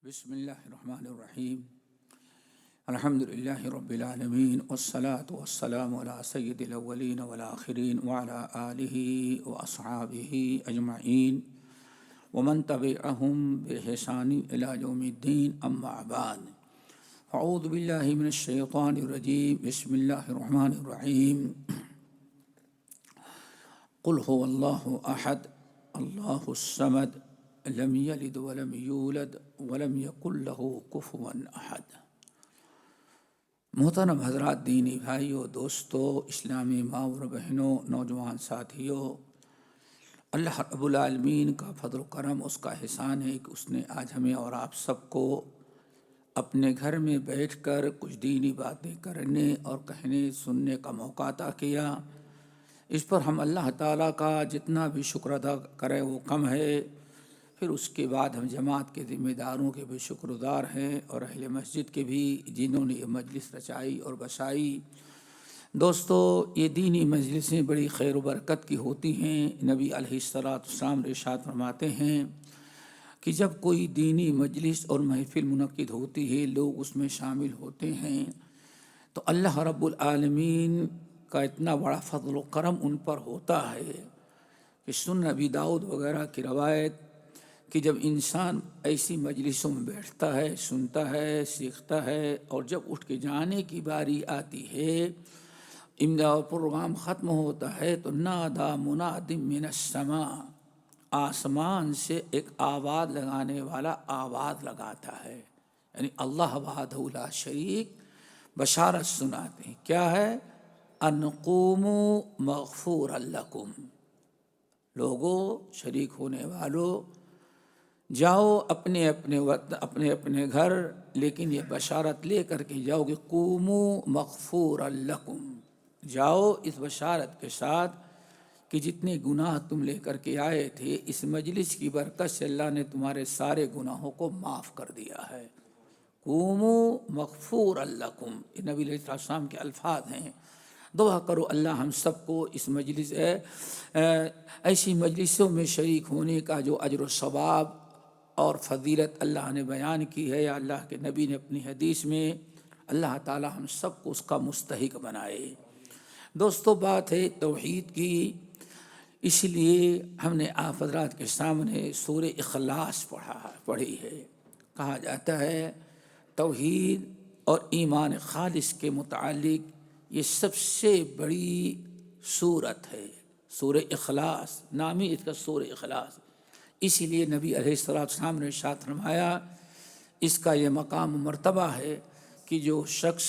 بسم اللہ الرحمن الرحیم الحمد للہ رب العالمین والصلاة والسلام علی سید الاولین والآخرین وعلی آلہ واصحابہ اجمعین ومن تبعہم بإحسان الی یوم الدین اما بعد اعوذ باللہ من الشیطان الرجیم بسم اللہ الرحمن الرحیم قل هو اللہ احد اللہ الصمد لم یلد ولم یولد ولم یکن لہ کفوا احد۔ محترم حضرات، دینی بھائیوں، دوستوں، اسلامی ماں اور بہنوں، نوجوان ساتھیوں، اللہ رب العالمین کا فضل و کرم، اس کا احسان ہے کہ اس نے آج ہمیں اور آپ سب کو اپنے گھر میں بیٹھ کر کچھ دینی باتیں کرنے اور کہنے سننے کا موقع عطا کیا۔ اس پر ہم اللہ تعالیٰ کا جتنا بھی شکر ادا کریں وہ کم ہے۔ پھر اس کے بعد ہم جماعت کے ذمہ داروں کے بھی شکر گزار ہیں اور اہل مسجد کے بھی، جنہوں نے یہ مجلس رچائی اور بسائی۔ دوستو، یہ دینی مجلسیں بڑی خیر و برکت کی ہوتی ہیں۔ نبی علیہ السلام ارشاد فرماتے ہیں کہ جب کوئی دینی مجلس اور محفل منعقد ہوتی ہے، لوگ اس میں شامل ہوتے ہیں تو اللہ رب العالمین کا اتنا بڑا فضل و کرم ان پر ہوتا ہے کہ سنن ابی داؤد وغیرہ کی روایت کہ جب انسان ایسی مجلسوں میں بیٹھتا ہے، سنتا ہے، سیکھتا ہے، اور جب اٹھ کے جانے کی باری آتی ہے، امدا پروگرام ختم ہوتا ہے، تو نادا مناد من السماء، آسمان سے ایک آواز لگانے والا آواز لگاتا ہے، یعنی اللہ وحدہ لا شریک بشارت سناتے ہیں۔ کیا ہے؟ ان قوموا مغفورا لکم، لوگو، شریک ہونے والوں، جاؤ اپنے اپنے وقت، اپنے اپنے گھر، لیکن یہ بشارت لے کر کے جاؤ کہ قوموا مغفورا لکم، جاؤ اس بشارت کے ساتھ کہ جتنے گناہ تم لے کر کے آئے تھے، اس مجلس کی برکت سے اللہ نے تمہارے سارے گناہوں کو معاف کر دیا ہے۔ قوموا مغفورا لکم، یہ نبی علیہ السلام کے الفاظ ہیں۔ دعا کرو اللہ ہم سب کو اس مجلس ایسی مجلسوں میں شریک ہونے کا جو اجر و ثواب اور فضیلت اللہ نے بیان کی ہے، یا اللہ کے نبی نے اپنی حدیث میں، اللہ تعالی ہم سب کو اس کا مستحق بنائے۔ دوستو، بات ہے توحید کی، اس لیے ہم نے آپ حضرات کے سامنے سورہ اخلاص پڑھی ہے۔ کہا جاتا ہے توحید اور ایمان خالص کے متعلق یہ سب سے بڑی سورت ہے، سورہ اخلاص، نام ہی اس کا سورہ اخلاص۔ اسی لیے نبی علیہ السلام نے ارشاد فرمایا، اس کا یہ مقام و مرتبہ ہے کہ جو شخص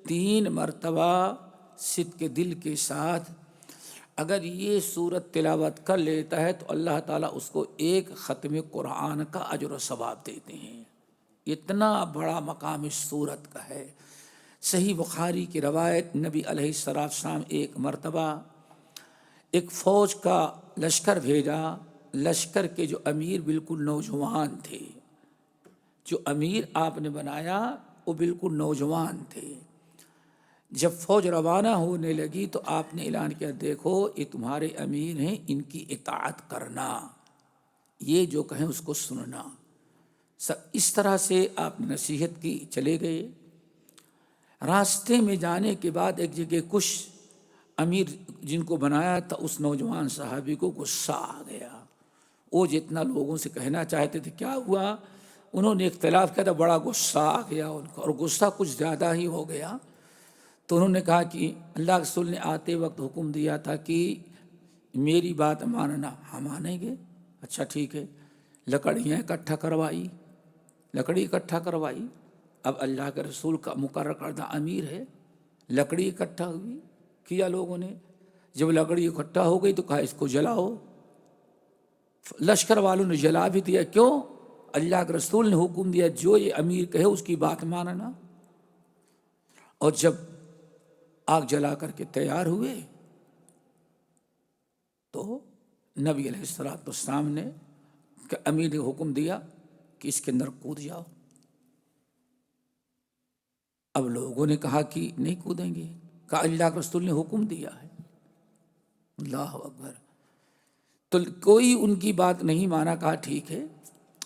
3 مرتبہ صدق دل کے ساتھ اگر یہ سورت تلاوت کر لیتا ہے تو اللہ تعالیٰ اس کو 1 ختم قرآن کا اجر و ثواب دیتے ہیں۔ اتنا بڑا مقام اس سورت کا ہے۔ صحیح بخاری کی روایت، نبی علیہ السلام ایک مرتبہ ایک فوج کا لشکر بھیجا۔ لشکر کے جو امیر بالکل نوجوان تھے، جو امیر آپ نے بنایا وہ بالکل نوجوان تھے۔ جب فوج روانہ ہونے لگی تو آپ نے اعلان کیا، دیکھو یہ تمہارے امیر ہیں، ان کی اطاعت کرنا، یہ جو کہیں اس کو سننا۔ اس طرح سے آپ نے نصیحت کی، چلے گئے۔ راستے میں جانے کے بعد ایک جگہ کچھ امیر جن کو بنایا تھا اس نوجوان صحابی کو غصہ آ گیا۔ وہ جتنا لوگوں سے کہنا چاہتے تھے کیا ہوا، انہوں نے اختلاف کیا تھا، بڑا غصہ آ گیا ان کو، اور غصہ کچھ زیادہ ہی ہو گیا۔ تو انہوں نے کہا کہ اللہ کے رسول نے آتے وقت حکم دیا تھا کہ میری بات ماننا، ہم مانیں گے، اچھا ٹھیک ہے۔ لکڑیاں اکٹھا کروائی، لکڑی اکٹھا کروائی، اب اللہ کے رسول کا مقرر کردہ امیر ہے، لکڑی اکٹھا ہوئی، کیا لوگوں نے، جب لکڑی اکٹھا ہو گئی تو کہا اس کو جلاؤ۔ لشکر والوں نے جلا بھی دیا۔ کیوں؟ اللہ کے رسول نے حکم دیا جو یہ امیر کہے اس کی بات ماننا۔ اور جب آگ جلا کر کے تیار ہوئے تو نبی علیہ السلام نے امیر نے حکم دیا کہ اس کے اندر کود جاؤ۔ اب لوگوں نے کہا کہ نہیں کودیں گے، کہا اللہ کے رسول نے حکم دیا ہے۔ اللہ اکبر۔ تو کوئی ان کی بات نہیں مانا، کہا ٹھیک ہے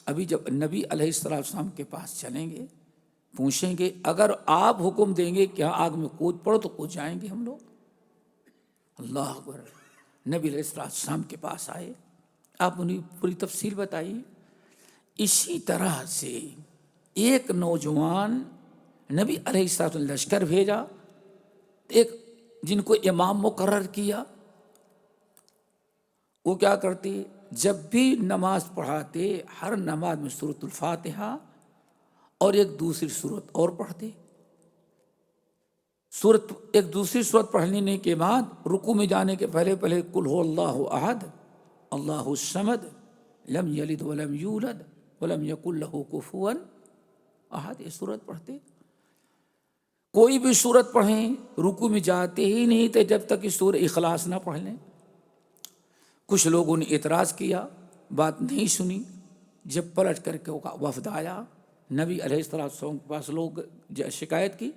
ابھی جب نبی علیہ السلام کے پاس چلیں گے، پوچھیں گے اگر آپ حکم دیں گے کہ آگ میں کود پڑو تو کود جائیں گے ہم لوگ۔ اللہ اکبر۔ نبی علیہ السلام کے پاس آئے، آپ انہیں پوری تفصیل بتائیے۔ اسی طرح سے ایک نوجوان نبی علیہ السلام نے لشکر بھیجا، ایک جن کو امام مقرر کیا، وہ کیا کرتے، جب بھی نماز پڑھاتے ہر نماز میں سورۃ الفاتحہ اور ایک دوسری سورت اور پڑھتے۔ ایک دوسری سورت پڑھنے کے بعد رکوع میں جانے کے پہلے قل هو اللہ احد اللہ الصمد لم یلد ولم یولد ولم یکن لہ کفوا احد، یہ سورت پڑھتے۔ کوئی بھی سورت پڑھیں رکوع میں جاتے ہی نہیں تھے جب تک کہ سورہ اخلاص نہ پڑھ لیں۔ کچھ لوگوں نے اعتراض کیا، بات نہیں سنی۔ جب پلٹ کر کے وفد آیا نبی علیہ السلام کے پاس، لوگ شکایت کی،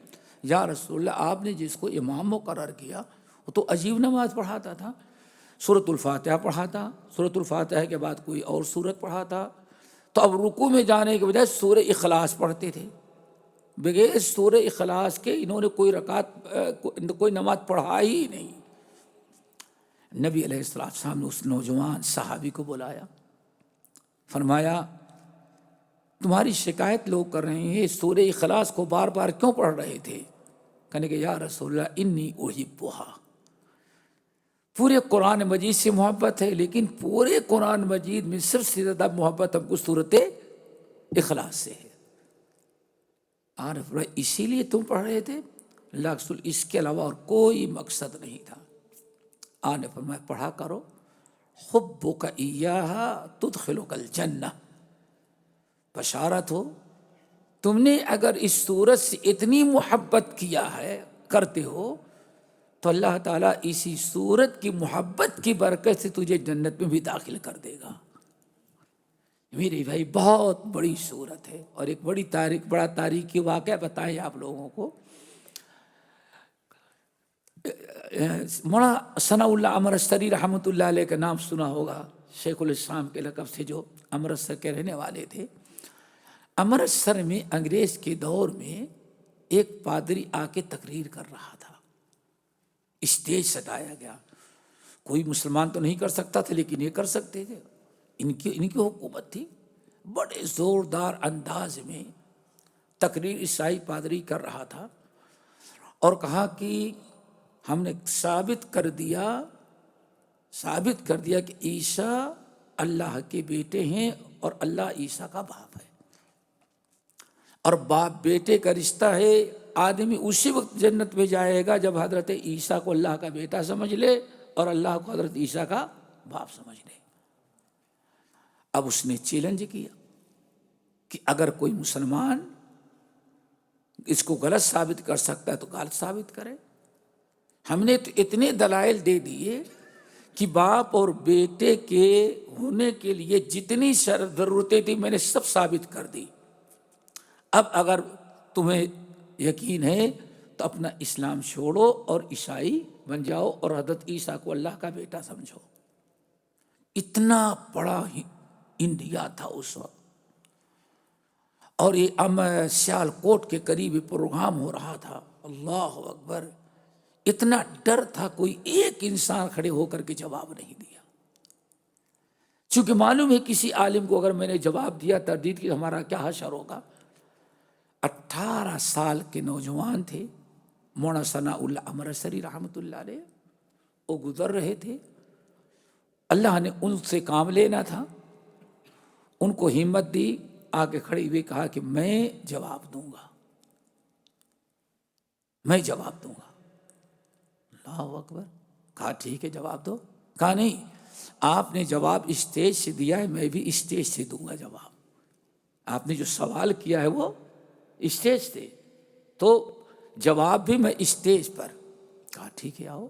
یا رسول اللہ آپ نے جس کو امام مقرر کیا وہ تو عجیب نماز پڑھاتا تھا، سورۃ الفاتحہ پڑھاتا، سورۃ الفاتحہ کے بعد کوئی اور سورت پڑھاتا، تو اب رکوع میں جانے کے بجائے سورہ اخلاص پڑھتے تھے۔ بغیر سورہ اخلاص کے انہوں نے کوئی نماز پڑھا ہی نہیں۔ نبی علیہ السلام نے اس نوجوان صحابی کو بلایا، فرمایا تمہاری شکایت لوگ کر رہے ہیں، سورہ اخلاص کو بار بار کیوں پڑھ رہے تھے؟ کہنے کہ یا رسول اللہ انی احبھا، پورے قرآن مجید سے محبت ہے، لیکن پورے قرآن مجید میں سب سے زیادہ محبت ہم کو سورۃ اخلاص سے ہے۔ عارف اسی لیے تم پڑھ رہے تھے؟ اللہ رسول اس کے علاوہ اور کوئی مقصد نہیں تھا۔ آنے فرمایا پڑھا کرو، حبک ایہا تدخلک الجنہ، بشارت ہو تم نے اگر اس سورت سے اتنی محبت کیا ہے، کرتے ہو، تو اللہ تعالیٰ اسی سورت کی محبت کی برکت سے تجھے جنت میں بھی داخل کر دے گا۔ میرے بھائی بہت بڑی سورت ہے، اور ایک بڑا تاریخی واقعہ بتائیں آپ لوگوں کو۔ مولانا ثناء اللہ امرتسری رحمۃ اللہ علیہ کا نام سنا ہوگا، شیخ الاسلام کے لقب سے جو امرتسر کے رہنے والے تھے۔ امرتسر میں انگریز کے دور میں ایک پادری آ کے تقریر کر رہا تھا، اسٹیج سجایا گیا، کوئی مسلمان تو نہیں کر سکتا تھا لیکن یہ کر سکتے تھے، ان کی حکومت تھی۔ بڑے زوردار انداز میں تقریر عیسائی پادری کر رہا تھا، اور کہا کہ ہم نے ثابت کر دیا کہ عیسیٰ اللہ کے بیٹے ہیں اور اللہ عیسیٰ کا باپ ہے، اور باپ بیٹے کا رشتہ ہے۔ آدمی اسی وقت جنت میں جائے گا جب حضرت عیسیٰ کو اللہ کا بیٹا سمجھ لے اور اللہ کو حضرت عیسیٰ کا باپ سمجھ لے۔ اب اس نے چیلنج کیا کہ اگر کوئی مسلمان اس کو غلط ثابت کر سکتا ہے تو غلط ثابت کرے۔ ہم نے تو اتنے دلائل دے دیے کہ باپ اور بیٹے کے ہونے کے لیے جتنی ضرورتیں تھیں میں نے سب ثابت کر دی۔ اب اگر تمہیں یقین ہے تو اپنا اسلام چھوڑو اور عیسائی بن جاؤ اور حضرت عیسیٰ کو اللہ کا بیٹا سمجھو۔ اتنا بڑا انڈیا تھا اس وقت، اور یہ سیال کوٹ کے قریب پروگرام ہو رہا تھا۔ اللہ اکبر، اتنا ڈر تھا، کوئی ایک انسان کھڑے ہو کر کے جواب نہیں دیا، چونکہ معلوم ہے کسی عالم کو اگر میں نے جواب دیا تردید کی ہمارا کیا حشر ہوگا۔ 18 سال کے نوجوان تھے، مولانا ثناء اللہ امرتسری رحمۃ اللہ علیہ، وہ گزر رہے تھے، اللہ نے ان سے کام لینا تھا، ان کو ہمت دی، آگے کھڑے ہوئے کہا کہ میں جواب دوں گا۔ اللہ اکبر، کہا ٹھیک ہے جواب دو۔ کہا نہیں، آپ نے جواب اسٹیج سے دیا ہے، میں بھی اسٹیج سے دوں گا جواب۔ آپ نے جو سوال کیا ہے وہ اسٹیج سے، تو جواب بھی میں اسٹیج پر۔ کہا ٹھیک ہے آؤ۔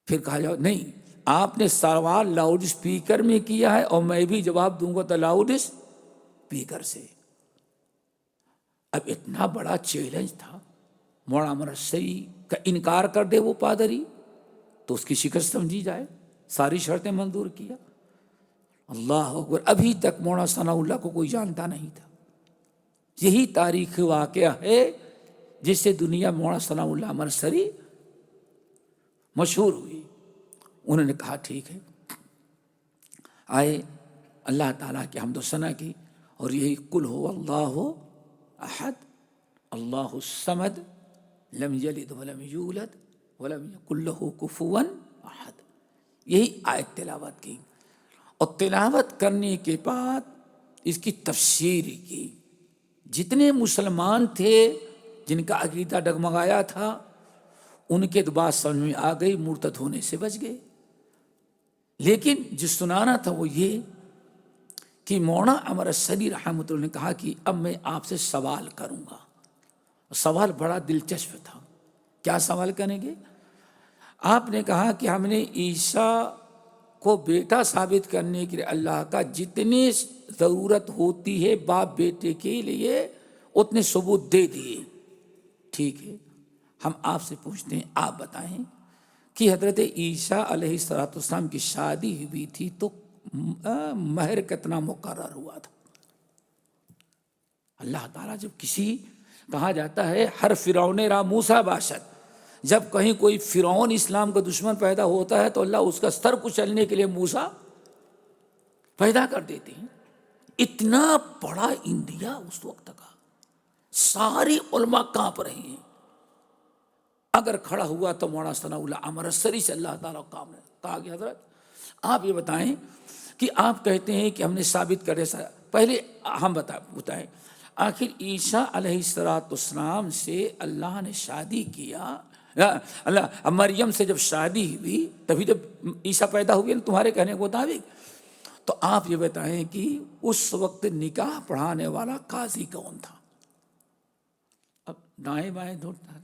پھر کہا جاؤ نہیں، آپ نے سوال لاؤڈ اسپیکر میں کیا ہے اور میں بھی جواب دوں گا تو لاؤڈ اسپیکر سے۔ اب اتنا بڑا چیلنج تھا، مولانا امرتسری کا انکار کر دے وہ پادری تو اس کی شکست سمجھی جائے، ساری شرطیں منظور کیا۔ اللہ اکبر، ابھی تک مولانا ثناء اللہ کو کوئی جانتا نہیں تھا۔ یہی تاریخ واقعہ ہے جس سے دنیا مولانا ثناء اللہ مرسری مشہور ہوئی۔ انہوں نے کہا ٹھیک ہے، آئے اللہ تعالیٰ کی حمد و ثنا کی، اور یہی قل هو اللہ احد اللہ الصمد لم یلد ولم یولد ولم یکن له کفوا احد، یہی آیت تلاوت کی، اور تلاوت کرنے کے بعد اس کی تفسیر کی۔ جتنے مسلمان تھے جن کا عقیدہ ڈگمگایا تھا ان کے تو بات سمجھ میں آ گئی، مرتد ہونے سے بچ گئے۔ لیکن جو سنانا تھا وہ یہ کہ مولانا امرتسری رحمۃ اللہ نے کہا کہ اب میں آپ سے سوال کروں گا۔ سوال بڑا دلچسپ تھا۔ کیا سوال کریں گے؟ آپ نے کہا کہ ہم نے عیسیٰ کو بیٹا ثابت کرنے کے لیے اللہ کا جتنی ضرورت ہوتی ہے باپ بیٹے کے لیے اتنے ثبوت دے دیے، ٹھیک ہے۔ ہم آپ سے پوچھتے ہیں، آپ بتائیں کہ حضرت عیسیٰ علیہ السلام کی شادی ہوئی تھی تو مہر کتنا مقرر ہوا تھا؟ اللہ تعالیٰ جب کسی، کہا جاتا ہے ہر فرعون را موسیٰ باشد، جب کہیں کوئی فرعون اسلام کا دشمن پیدا ہوتا ہے تو اللہ اس کا سر کچلنے کے لیے موسیٰ پیدا کر دیتے ہیں۔ اتنا بڑا انڈیا اس وقت کا، ساری علماء کانپ رہے ہیں۔ اگر کھڑا ہوا تو مولانا ثناء اللہ امرتسری سے اللہ تعالیٰ کام ہے، کہا کہ حضرت آپ یہ بتائیں کہ آپ کہتے ہیں کہ ہم نے ثابت کرے، پہلے ہم بتائیں آخر عیسیٰ علیہ السلام سے اللہ نے شادی کیا، اللہ مریم سے جب شادی ہوئی تبھی جب عیسیٰ پیدا ہوئے نا تمہارے کہنے کے مطابق، تو آپ یہ بتائیں کہ اس وقت نکاح پڑھانے والا قاضی کون تھا؟ اب دائیں بائیں ڈھونڈتا ہے،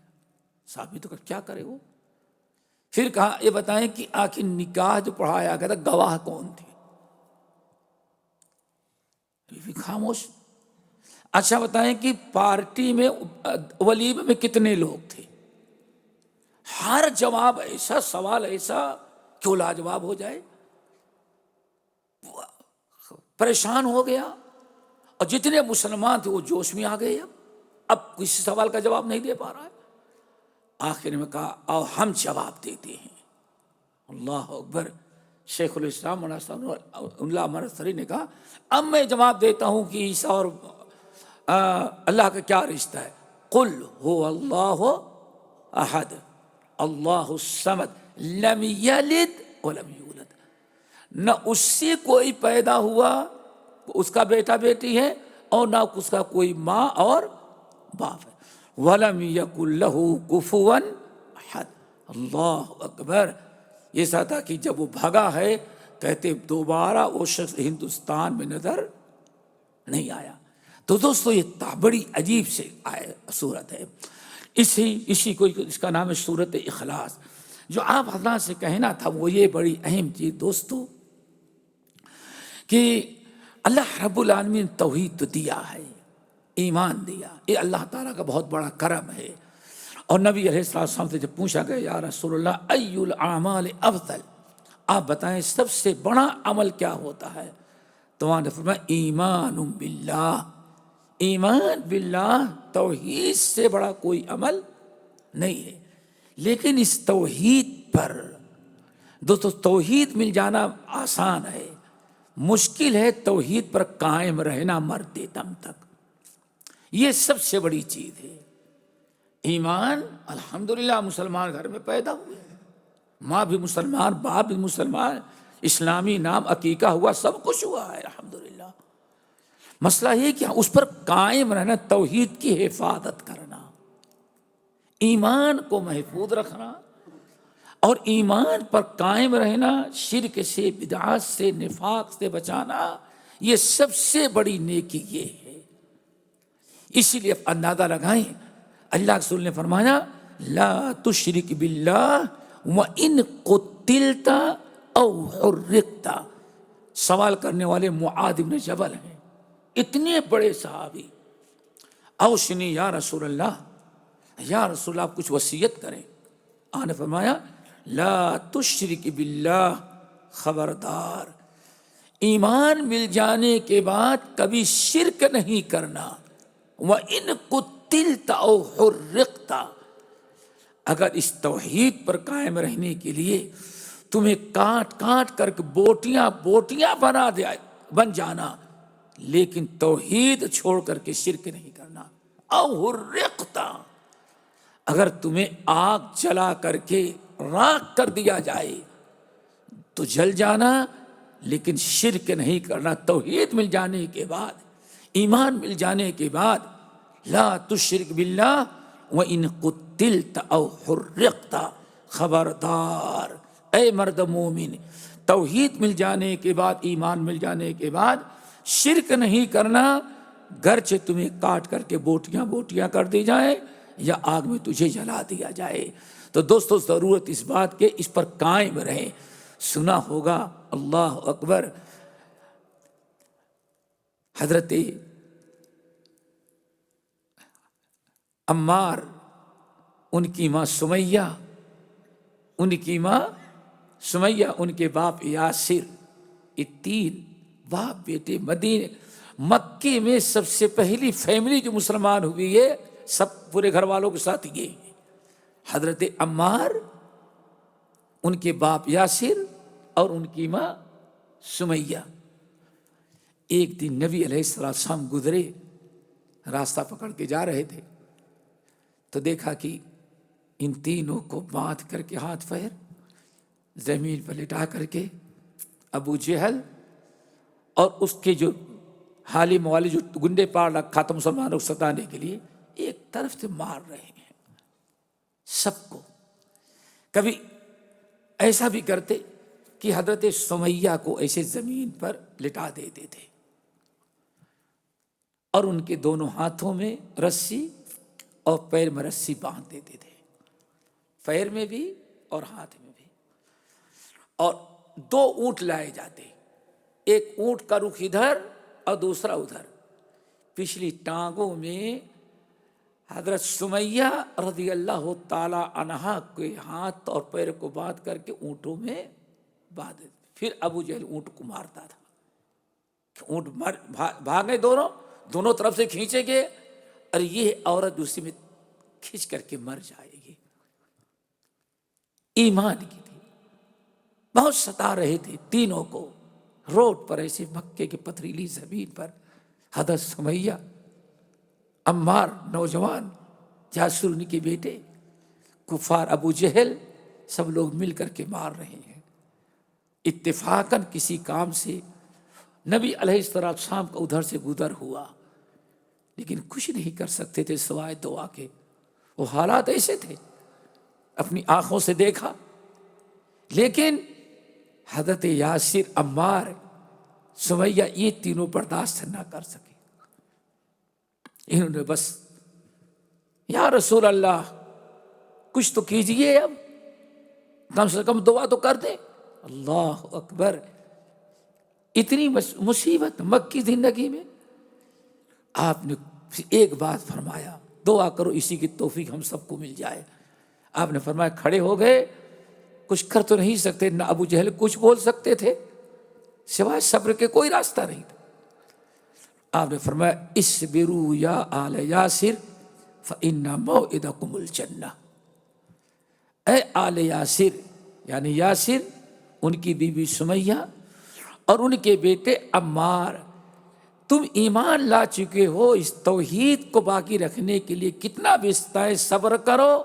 ثابت کر کیا کرے وہ؟ پھر کہا یہ بتائیں کہ آخر نکاح جو پڑھایا گیا تھا گواہ کون تھے؟ یہ بھی خاموش۔ اچھا بتائیں کہ پارٹی میں ولیمے میں کتنے لوگ تھے؟ ہر جواب ایسا، سوال ایسا کیوں لاجواب ہو جائے؟ پریشان ہو گیا، اور جتنے مسلمان تھے وہ جوش میں آ گئے۔ اب کسی سوال کا جواب نہیں دے پا رہا ہے۔ آخر میں کہا آؤ ہم جواب دیتے ہیں۔ اللہ اکبر۔ شیخ الاسلام مولانا امرتسری نے کہا اب میں جواب دیتا ہوں کہ عیسیٰ اور اللہ کا کیا رشتہ ہے۔ قل هو اللہ احد اللہ الصمد لم یلد ولم یولد، نہ اس سے کوئی پیدا ہوا، اس کا بیٹا بیٹی ہے، اور نہ اس کا کوئی ماں اور باپ ہے، ولم یکن لہ کفوا احد۔ اللہ اکبر۔ یہ سا تھا کہ جب وہ بھگا ہے کہتے دوبارہ وہ شخص ہندوستان میں نظر نہیں آیا۔ تو دوستو یہ بڑی عجیب سے صورت ہے، اسی کو اس کا نام ہے سورت اخلاص۔ جو آپ حضرات سے کہنا تھا وہ یہ بڑی اہم چیز دوستو کہ اللہ رب العالمین توحید تو دیا ہے، ایمان دیا، یہ اللہ تعالیٰ کا بہت بڑا کرم ہے۔ اور نبی علیہ السلام سے جب پوچھا گیا یا رسول اللہ ای الاعمال افضل، آپ بتائیں سب سے بڑا عمل کیا ہوتا ہے؟ تو وہاں نے فرمایا ایمان باللہ، ایمان باللہ، توحید سے بڑا کوئی عمل نہیں ہے۔ لیکن اس توحید پر دوستو، توحید مل جانا آسان ہے، مشکل ہے توحید پر قائم رہنا مرتے دم تک۔ یہ سب سے بڑی چیز ہے۔ ایمان، الحمدللہ مسلمان گھر میں پیدا ہوئے، ماں بھی مسلمان، باپ بھی مسلمان، اسلامی نام عقیقہ ہوا، سب کچھ ہوا ہے الحمدللہ۔ مسئلہ یہ کہ اس پر قائم رہنا، توحید کی حفاظت کرنا، ایمان کو محفوظ رکھنا، اور ایمان پر قائم رہنا، شرک سے، بدعات سے، نفاق سے بچانا، یہ سب سے بڑی نیکی یہ ہے۔ اسی لیے اندازہ لگائیں، اللہ کے رسول نے فرمایا لا تشرک باللہ وَإِن قُتِلْتَ أَوْ حُرِّقْتَ۔ سوال کرنے والے معاذ بن جبل ہیں، اتنے بڑے صحابی۔ اوصنی یا رسول اللہ، یا رسول اللہ آپ کچھ وصیت کریں۔ آپ نے فرمایا لا تشرک باللہ، خبردار ایمان مل جانے کے بعد کبھی شرک نہیں کرنا. وَإِن قُتِلْتَ أَوْ حُرِّقْتَ، اگر اس توحید پر قائم رہنے کے لیے تمہیں کاٹ کاٹ کر کے بوٹیاں بوٹیاں بن جانا، لیکن توحید چھوڑ کر کے شرک نہیں کرنا. او حرقت، اگر تمہیں آگ جلا کر کے راکھ کر دیا جائے تو جل جانا، لیکن شرک نہیں کرنا. توحید مل جانے کے بعد، ایمان مل جانے کے بعد، لا تشرک باللہ وَإِن قُتِلْتَ أَوْ حُرِّقْتَ، خبردار اے مرد مومن، توحید مل جانے کے بعد، ایمان مل جانے کے بعد شرک نہیں کرنا، گرچہ تمہیں کاٹ کر کے بوٹیاں بوٹیاں کر دی جائیں یا آگ میں تجھے جلا دیا جائے. تو دوستو ضرورت اس بات کے اس پر قائم رہیں. سنا ہوگا، اللہ اکبر، حضرت عمار، ان کی ماں سمیہ، ان کے باپ یاسر، یہ تین باپ بیٹے مدینے مکے میں سب سے پہلی فیملی جو مسلمان ہوئی ہے، سب پورے گھر والوں کے ساتھ یہ حضرت عمار، ان کے باپ یاسر اور ان کی ماں سمیہ. ایک دن نبی علیہ السلام گزرے، راستہ پکڑ کے جا رہے تھے تو دیکھا کہ ان تینوں کو باندھ کر کے ہاتھ پیر زمین پر لٹا کر کے ابو جہل اور اس کے جو حالی موالی جو گنڈے پار رکھا تھا مسلمانوں کو ستانے کے لیے، ایک طرف سے مار رہے ہیں سب کو. کبھی ایسا بھی کرتے کہ حضرت سمیہ کو ایسے زمین پر لٹا دیتے تھے اور ان کے دونوں ہاتھوں میں رسی اور پیر میں رسی باندھ دیتے تھے، پیر میں بھی اور ہاتھ میں بھی. اور دو اونٹ لائے جاتے، ایک اونٹ کا رخ ادھر اور دوسرا ادھر. پچھلی ٹانگوں میں حضرت سمیہ رضی اللہ تعالی عنہا کے ہاتھ اور پیر کو باندھ کر کے اونٹوں میں باندھ دیتے. پھر ابو جہل اونٹ کو مارتا تھا، اونٹ بھاگے، دونوں طرف سے کھینچے گئے اور یہ عورت اسی میں کھینچ کر کے مر جائے گی. ایمان کی تھی، بہت ستا رہے تھے تینوں کو روڈ پر، ایسے مکے کے پتھریلی زمین پر. حضرت سمیہ، عمار نوجوان، یاسر ان کے بیٹے، کفار ابو جہل، سب لوگ مل کر کے مار رہے ہیں. اتفاقاً کسی کام سے نبی علیہ السلام کا ادھر سے گزر ہوا، لیکن کچھ نہیں کر سکتے تھے سوائے دعا کے. وہ حالات ایسے تھے، اپنی آنکھوں سے دیکھا، لیکن حضرت یاسر، عمار، سمیہ یہ تینوں برداشت نہ کر سکے. انہوں نے بس، یا رسول اللہ کچھ تو کیجئے، اب کم سے کم دعا تو کر دیں. اللہ اکبر، اتنی مصیبت مکی زندگی میں آپ نے ایک بات فرمایا، دعا کرو اسی کی توفیق ہم سب کو مل جائے. آپ نے فرمایا، کھڑے ہو گئے، کچھ کر تو نہیں سکتے، نہ ابو جہل کچھ بول سکتے تھے، سوائے صبر کے کوئی راستہ نہیں تھا. آپ نے فرمایا، اصبروا یا آل یاسر فإن موعدکم الجنہ. اے آل یاسر، یعنی یاسر، ان کی بیوی سمیہ اور ان کے بیٹے عمار، تم ایمان لا چکے ہو، اس توحید کو باقی رکھنے کے لیے کتنا بھی ستائے صبر کرو،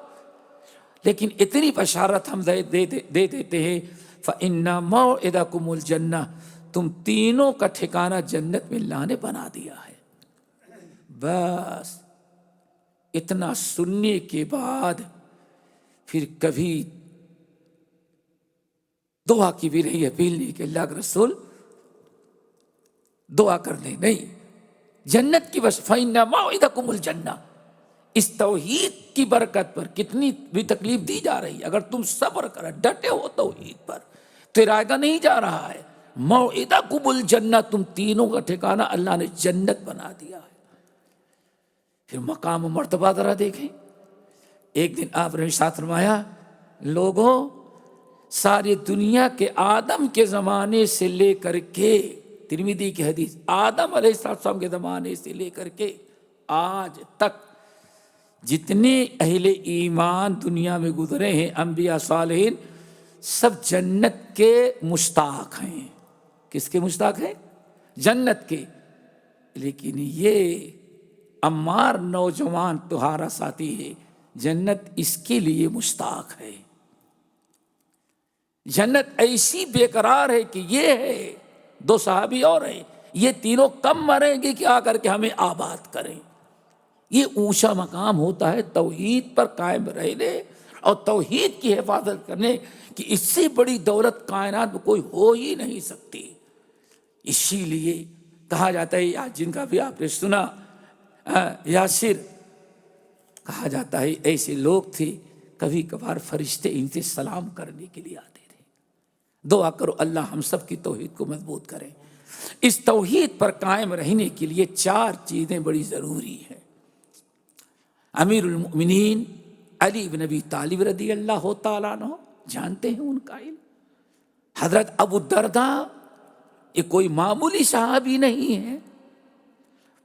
لیکن اتنی بشارت ہم دے دیتے ہیں، فإن موعدکم الجنہ، تم تینوں کا ٹھکانہ جنت میں اللہ نے بنا دیا ہے. بس اتنا سننے کے بعد پھر کبھی دعا کی بھی نہیں اپیل نہیں کہ اللہ کے رسول دعا کرنے، نہیں، جنت کی بس. فإن موعدکم الجنہ، اس توحید کی برکت پر کتنی بھی تکلیف دی جا رہی ہے، اگر تم صبر کرو، ڈٹے ہو توحید پر تو ارادہ نہیں جا رہا ہے. موعدکم الجنہ، تم تینوں کا ٹھکانہ اللہ نے جنت بنا دیا ہے. پھر مقام و مرتبہ ذرا دیکھیں. ایک دن آپ نے ارشاد فرمایا، لوگوں، ساری دنیا کے آدم کے زمانے سے لے کر کے ترمذی کی حدیث، آدم علیہ السلام کے زمانے سے لے کر کے آج تک جتنے اہل ایمان دنیا میں گزرے ہیں، انبیاء صالحین، سب جنت کے مشتاق ہیں۔ کس کے مشتاق ہیں؟ جنت کے۔ لیکن یہ عمار نوجوان تمہارا ساتھی ہے، جنت اس کے لیے مشتاق ہے۔ جنت ایسی بے قرار ہے کہ یہ ہے، دو صحابی اور ہیں، یہ تینوں کم مریں گے کہ آ کر کے ہمیں آباد کریں۔ یہ اونچا مقام ہوتا ہے توحید پر قائم رہنے اور توحید کی حفاظت کرنے کی، اس سے بڑی دولت کائنات میں کوئی ہو ہی نہیں سکتی۔ اسی لیے کہا جاتا ہے، آج جن کا بھی آپ نے سنا، یاسر، کہا جاتا ہے ایسے لوگ تھے کبھی کبھار فرشتے ان سے سلام کرنے کے لیے آتے تھے۔ دعا کرو اللہ ہم سب کی توحید کو مضبوط کرے۔ اس توحید پر قائم رہنے کے لیے 4 چیزیں بڑی ضروری ہیں۔ امیر المؤمنین علی بن ابی طالب رضی اللہ تعالیٰ عنہ، جانتے ہیں ان کا علم۔ حضرت ابو الدرداء، یہ کوئی معمولی صحابی نہیں ہے،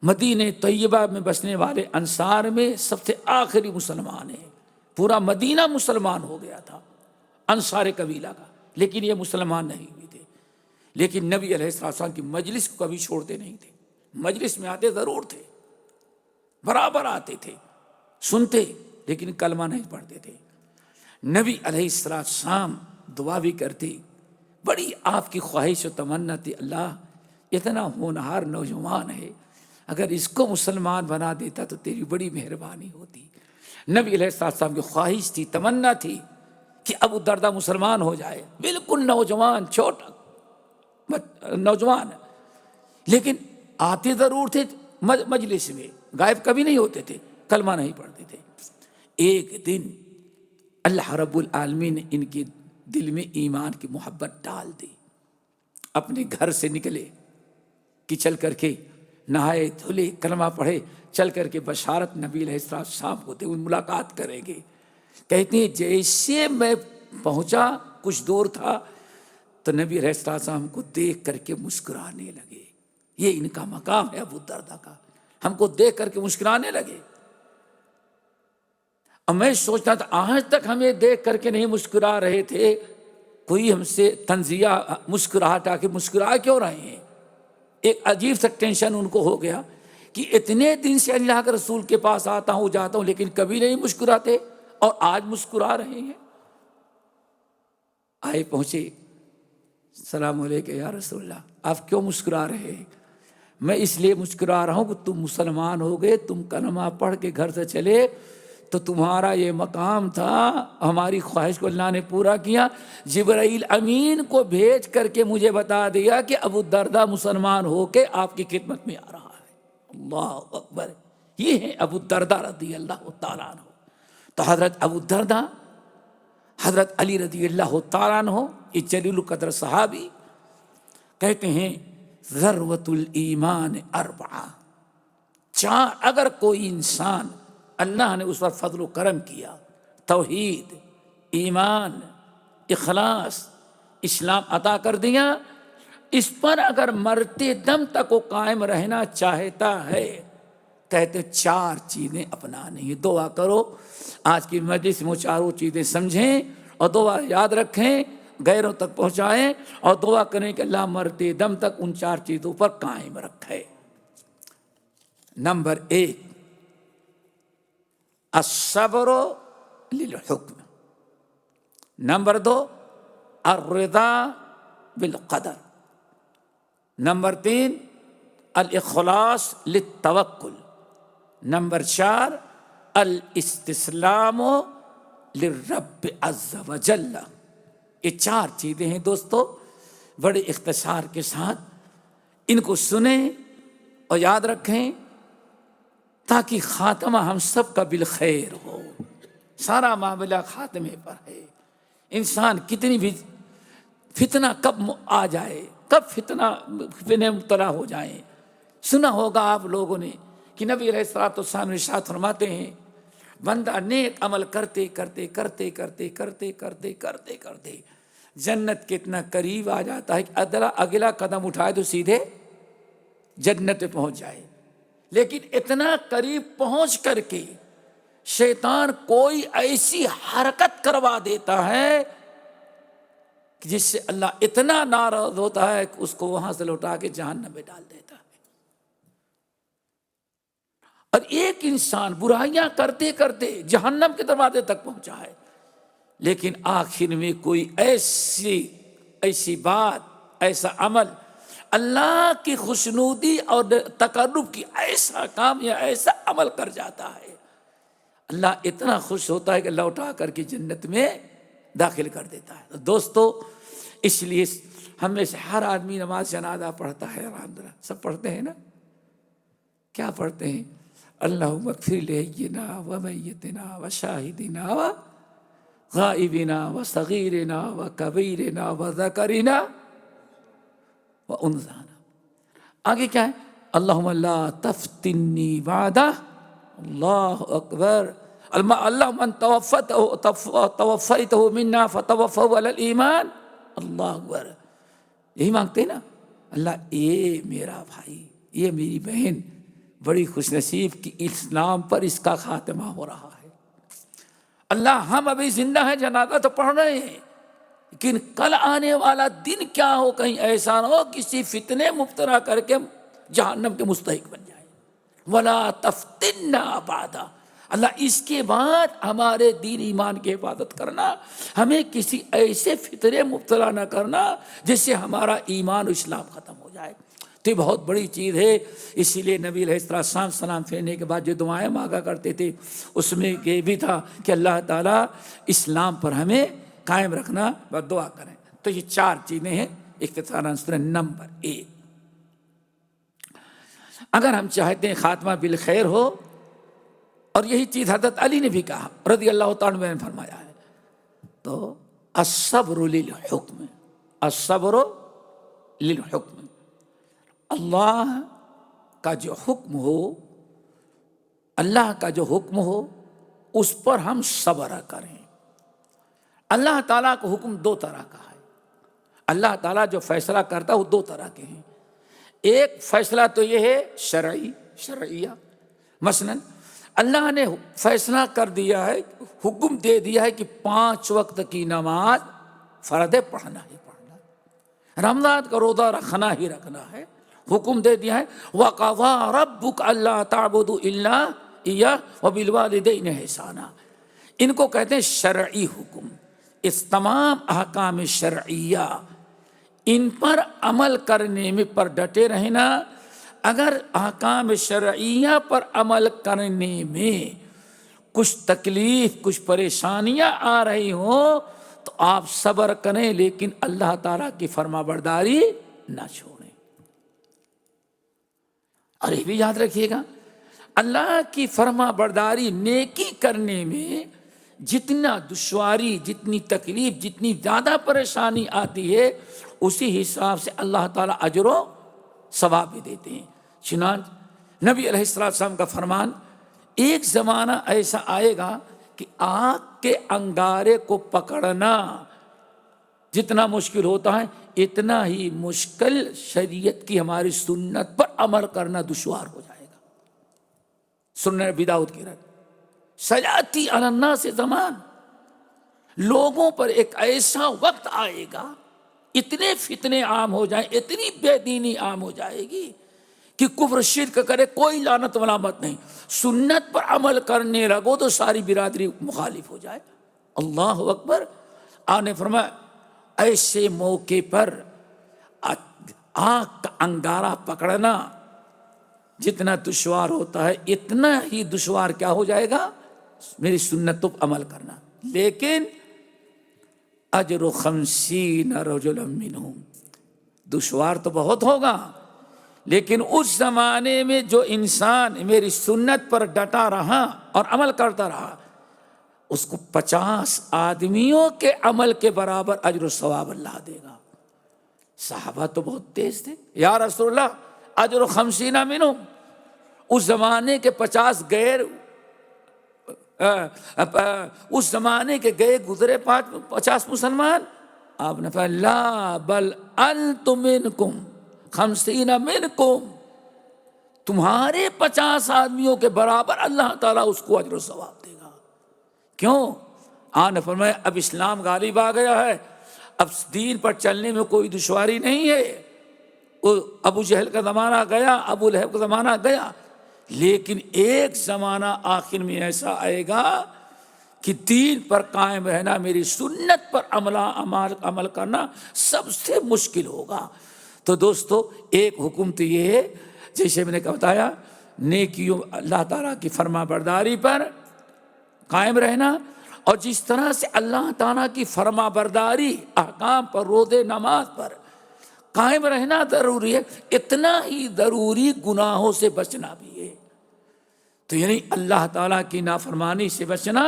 مدینہ طیبہ میں بسنے والے انصار میں سب سے آخری مسلمان ہیں۔ پورا مدینہ مسلمان ہو گیا تھا انصار قبیلہ کا، لیکن یہ مسلمان نہیں ہوئے تھے۔ لیکن نبی علیہ السلام کی مجلس کو کبھی چھوڑتے نہیں تھے، مجلس میں آتے ضرور تھے، برابر آتے تھے، سنتے، لیکن کلمہ نہیں پڑھتے تھے۔ نبی علیہ السلام دعا بھی کرتے، بڑی آپ کی خواہش و تمنا تھی، اللہ اتنا ہونہار نوجوان ہے، اگر اس کو مسلمان بنا دیتا تو تیری بڑی مہربانی ہوتی۔ نبی علیہ السلام کی خواہش تھی، تمنا تھی کہ ابو الدرداء مسلمان ہو جائے، بالکل نوجوان، چھوٹا نوجوان، لیکن آتے ضرور تھے مجلس میں، غائب کبھی نہیں ہوتے تھے، کلمہ نہیں پڑھتے تھے۔ ایک دن اللہ رب العالمین نے ان کے دل میں ایمان کی محبت ڈال دی، اپنے گھر سے نکلے کہ چل کر کے نہائے دھلے، کلمہ پڑھے، چل کر کے بشارت نبی علیہ السلام کو دے، ملاقات کریں گے۔ کہتے ہیں جیسے میں پہنچا، کچھ دور تھا، تو نبی علیہ السلام کو دیکھ کر کے مسکرانے لگے۔ یہ ان کا مقام ہے ابو الدرداء کا، ہم کو دیکھ کر کے مسکرانے لگے۔ اور میں سوچتا تھا آج تک ہمیں دیکھ کر کے نہیں مسکرا رہے تھے، کوئی ہم سے طنزیہ مسکراہٹ آ کے مسکرا کیوں رہے ہیں؟ ایک عجیب سا ٹینشن ان کو ہو گیا کہ اتنے دن سے اللہ کے رسول کے پاس آتا ہوں جاتا ہوں، لیکن کبھی نہیں مسکراتے، اور آج مسکرا رہے ہیں۔ آئے پہنچے، السلام علیکم یا رسول اللہ، آپ کیوں مسکرا رہے ہیں؟ میں اس لیے مسکرا رہا ہوں کہ تم مسلمان ہو گئے، تم کلمہ پڑھ کے گھر سے چلے، تو تمہارا یہ مقام تھا، ہماری خواہش کو اللہ نے پورا کیا۔ جبرائیل امین کو بھیج کر کے مجھے بتا دیا کہ ابو الدرداء مسلمان ہو کے آپ کی خدمت میں آ رہا ہے۔ اللہ اکبر، یہ ہے ابو الدرداء رضی اللہ تعالیٰ عنہ۔ تو حضرت ابو الدرداء، حضرت علی رضی اللہ تعالیٰ عنہ، یہ جلیل القدر صحابی، کہتے ہیں ذروۃ الایمان 4، اگر کوئی انسان اللہ نے اس پر فضل و کرم کیا، توحید، ایمان، اخلاص، اسلام عطا کر دیا، اس پر اگر مرتے دم تک وہ قائم رہنا چاہتا ہے، کہتے 4 چیزیں اپنانی ہیں۔ دعا کرو آج کی مجلس میں 4 چیزیں سمجھیں اور دعا یاد رکھیں، غیروں تک پہنچائیں، اور دعا کریں کہ اللہ مرتے دم تک ان 4 چیزوں پر قائم رکھے۔ نمبر 1، الصبر للحکم۔ نمبر 2، الرضا بالقدر۔ نمبر 3، الاخلاص للتوکل۔ نمبر 4، الاستسلام للرب عز وجل۔ یہ 4 چیزیں ہیں دوستو، بڑے اختصار کے ساتھ ان کو سنیں اور یاد رکھیں تاکہ خاتمہ ہم سب کا بالخیر ہو۔ سارا معاملہ خاتمے پر ہے۔ انسان کتنی بھی فتنہ کب آ جائے، کب فتنے مبتلا ہو جائیں۔ سنا ہوگا آپ لوگوں نے کہ نبی علیہ السلام ارشاد فرماتے ہیں، بندہ نیک عمل کرتے کرتے کرتے کرتے کرتے کرتے کرتے کرتے جنت کتنا قریب آ جاتا ہے کہ اگلا قدم اٹھائے تو سیدھے جنت پہ پہنچ جائے، لیکن اتنا قریب پہنچ کر کے شیطان کوئی ایسی حرکت کروا دیتا ہے کہ جس سے اللہ اتنا ناراض ہوتا ہے کہ اس کو وہاں سے لوٹا کے جہنم میں ڈال دیتا ہے۔ اور ایک انسان برائیاں کرتے کرتے جہنم کے دروازے تک پہنچا ہے، لیکن آخر میں کوئی ایسی بات، ایسا عمل، اللہ کی خوشنودی اور تقرب کی ایسا کام یا ایسا عمل کر جاتا ہے، اللہ اتنا خوش ہوتا ہے کہ اللہ اٹھا کر کے جنت میں داخل کر دیتا ہے۔ دوستو، اس لیے ہم میں سے ہر آدمی نماز جنازہ پڑھتا ہے، الحمدللہ سب پڑھتے ہیں نا؟ کیا پڑھتے ہیں؟ اللہم اغفر لحینا و میتنا و شاہدنا و غائبنا و صغیرنا و کبیرنا و ذکرنا و انثانا۔ آگے کیا ہے؟ اللہم لا تفتنی بعدہ، اللہ اکبر، اللہم ان توفیتہ منا فتوفہ علی الایمان، اللہ اکبر۔ یہی مانگتے ہیں نا؟ اللہ یہ میرا بھائی، یہ میری بہن بڑی خوش نصیب کی اسلام پر اس کا خاتمہ ہو رہا ہے، اللہ ہم ابھی زندہ ہیں، جنازہ تو پڑھ رہے ہیں، لیکن کل آنے والا دن کیا ہو، کہیں ایسا نہ ہو کسی فتنے مبتلا کر کے جہنم کے مستحق بن جائے۔ ولا تفتنا بعدا، اللہ اس کے بعد ہمارے دین ایمان کی حفاظت کرنا، ہمیں کسی ایسے فتنے مبتلا نہ کرنا جس سے ہمارا ایمان و اسلام ختم ہو جائے۔ تو یہ بہت بڑی چیز ہے، اسی لیے نبی علیہ السلام سلام پھیرنے کے بعد جو دعائیں مانگا کرتے تھے اس میں یہ بھی تھا کہ اللہ تعالیٰ اسلام پر ہمیں قائم رکھنا، بس دعا کریں۔ تو یہ چار چیزیں ہیں اختصاراً۔ نمبر 1، اگر ہم چاہتے ہیں خاتمہ بالخیر ہو، اور یہی چیز حضرت علی نے بھی کہا رضی اللہ تعالیٰ عنہ نے فرمایا ہے، تو الصبر للحکم، الصبر للحکم، اللہ کا جو حکم ہو، اللہ کا جو حکم ہو اس پر ہم صبر کریں۔ اللہ تعالیٰ کا حکم دو طرح کا ہے، اللہ تعالیٰ جو فیصلہ کرتا ہے وہ دو طرح کے ہیں۔ ایک فیصلہ تو یہ ہے شرعیہ، مثلا اللہ نے فیصلہ کر دیا ہے، حکم دے دیا ہے کہ 5 وقت کی نماز فرض ہے، پڑھنا ہی پڑھنا ہے، رمضان کا روزہ رکھنا ہی رکھنا ہے، حکم دے دیا ہے۔ وَقَضَىٰ رَبُّكَ أَلَّا تَعْبُدُوا إِلَّا إِيَّاهُ وَبِالْوَالِدَيْنِ إِحْسَانًا۔ ان کو کہتے ہیں شرعی حکم۔ اس تمام احکام شرعیہ، ان پر عمل کرنے میں پر ڈٹے رہنا۔ اگر احکام شرعیہ پر عمل کرنے میں کچھ تکلیف، کچھ پریشانیاں آ رہی ہوں تو آپ صبر کریں، لیکن اللہ تعالیٰ کی فرما برداری نہ چھوڑیں۔ اور یہ بھی یاد رکھیے گا، اللہ کی فرما برداری نیکی کرنے میں جتنا دشواری، جتنی تکلیف، جتنی زیادہ پریشانی آتی ہے، اسی حساب سے اللہ تعالیٰ اجر و ثواب بھی دیتے ہیں۔ چنانچہ نبی علیہ السلام کا فرمان، ایک زمانہ ایسا آئے گا کہ آگ کے انگارے کو پکڑنا جتنا مشکل ہوتا ہے، اتنا ہی مشکل شریعت کی ہماری سنت پر عمل کرنا دشوار ہو جائے گا۔ سنن ابی داؤد کی روایت، سیاتی علی الناس زمان، لوگوں پر ایک ایسا وقت آئے گا، اتنے فتنے عام ہو جائیں، اتنی بے دینی عام ہو جائے گی کہ کفر شرک کرے کوئی لعنت ملامت نہیں، سنت پر عمل کرنے لگو تو ساری برادری مخالف ہو جائے۔ اللہ اکبر۔ آپ نے فرمایا ایسے موقع پر آگ کا انگارہ پکڑنا جتنا دشوار ہوتا ہے، اتنا ہی دشوار کیا ہو جائے گا؟ میری سنت پر عمل کرنا۔ لیکن اجر 50 رجلا منہم، دشوار تو بہت ہوگا، لیکن اس زمانے میں جو انسان میری سنت پر ڈٹا رہا اور عمل کرتا رہا، اس کو 50 آدمیوں کے عمل کے برابر اجر و ثواب اللہ دے گا۔ صحابہ تو بہت تیز تھے، یا رسول اللہ اجر 50 منہم، اس زمانے کے 50 غیر، اس زمانے کے گئے گزرے 50 مسلمان، آپ نے فرمایا لا بل انتم منکم 50 منکم، تمہارے 50 آدمیوں کے برابر اللہ تعالیٰ اس کو اجر و ثواب دے گا۔ کیوں؟ آپ نے فرمایا اب اسلام غالب آ گیا ہے، اب دین پر چلنے میں کوئی دشواری نہیں ہے۔ وہ ابو جہل کا زمانہ گیا، ابو لہب کا زمانہ گیا، لیکن ایک زمانہ آخر میں ایسا آئے گا کہ دین پر قائم رہنا، میری سنت پر عمل کرنا سب سے مشکل ہوگا۔ تو دوستو ایک حکم تو یہ ہے، جیسے میں نے بتایا، نیکیوں اللہ تعالیٰ کی فرما برداری پر قائم رہنا، اور جس طرح سے اللہ تعالیٰ کی فرما برداری احکام پر، روزے نماز پر قائم رہنا ضروری ہے، اتنا ہی ضروری گناہوں سے بچنا بھی ہے۔ تو یعنی اللہ تعالیٰ کی نافرمانی سے بچنا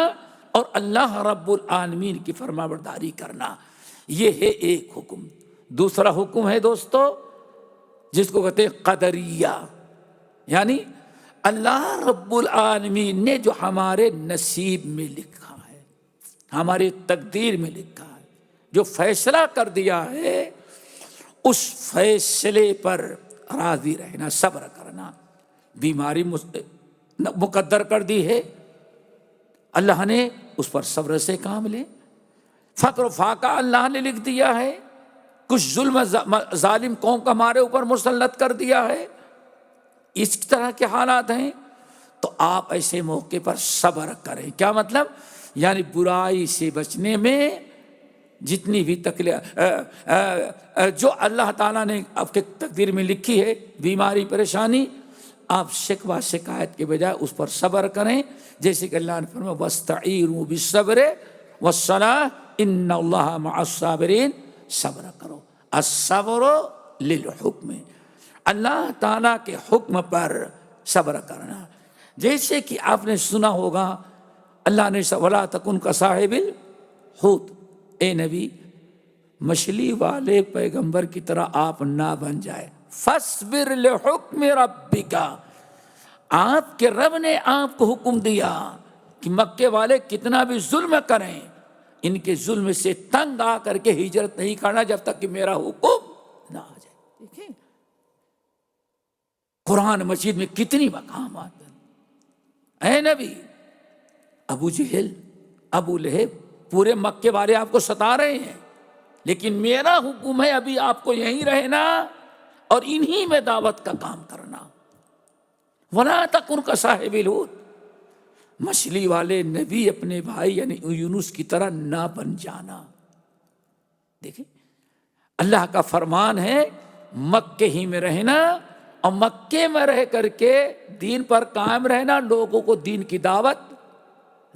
اور اللہ رب العالمین کی فرما برداری کرنا، یہ ہے ایک حکم۔ دوسرا حکم ہے دوستو جس کو کہتے ہیں قدریہ، یعنی اللہ رب العالمین نے جو ہمارے نصیب میں لکھا ہے، ہماری تقدیر میں لکھا ہے، جو فیصلہ کر دیا ہے، اس فیصلے پر راضی رہنا، صبر کرنا۔ بیماری مقدر کر دی ہے، اللہ نے اس پر صبر سے کام لے۔ فقر و فاقہ اللہ نے لکھ دیا ہے، کچھ ظلم ظالم قوم کا ہمارے اوپر مسلط کر دیا ہے، اس طرح کے حالات ہیں، تو آپ ایسے موقع پر صبر کریں۔ کیا مطلب؟ یعنی برائی سے بچنے میں جتنی بھی تکلیف جو اللہ تعالیٰ نے آپ کے تقدیر میں لکھی ہے، بیماری پریشانی، آپ شکوہ شکایت کے بجائے اس پر صبر کریں، جیسے کہ اللہ نے فرمایا وَاسْتَعِینُوا بِالصَّبْرِ وَالصَّلَاةِ إِنَّ اللَّهَ مَعَ الصَّابِرِينَ۔ صبر کرو، الصبر للحکم، اللہ تعالیٰ کے حکم پر صبر کرنا۔ جیسے کہ آپ نے سنا ہوگا اللہ نے وَلَا تَكُنْ كَصَاحِبِ الْحُوتِ، اے نبی مچھلی والے پیغمبر کی طرح آپ نہ بن جائے۔ فَاصْبِرْ لِحُکْمِ رَبِّكَ، آپ کے رب نے آپ کو حکم دیا کہ مکے والے کتنا بھی ظلم کریں، ان کے ظلم سے تنگ آ کر کے ہجرت نہیں کرنا جب تک کہ میرا حکم نہ آ جائے۔ دیکھیں قرآن مجید میں کتنی مقامات ہیں۔ اے نبی، ابو جہل، ابو لہب، پورے مکے والے آپ کو ستا رہے ہیں، لیکن میرا حکم ہے ابھی آپ کو یہیں رہنا اور انہی میں دعوت کا کام کرنا۔ وَلَا تَكُنْ كَصَاحِبِ الْحُوتِ، مچھلی والے نبی اپنے بھائی یعنی یونس کی طرح نہ بن جانا۔ دیکھیں اللہ کا فرمان ہے مکے ہی میں رہنا، اور مکے میں رہ کر کے دین پر قائم رہنا، لوگوں کو دین کی دعوت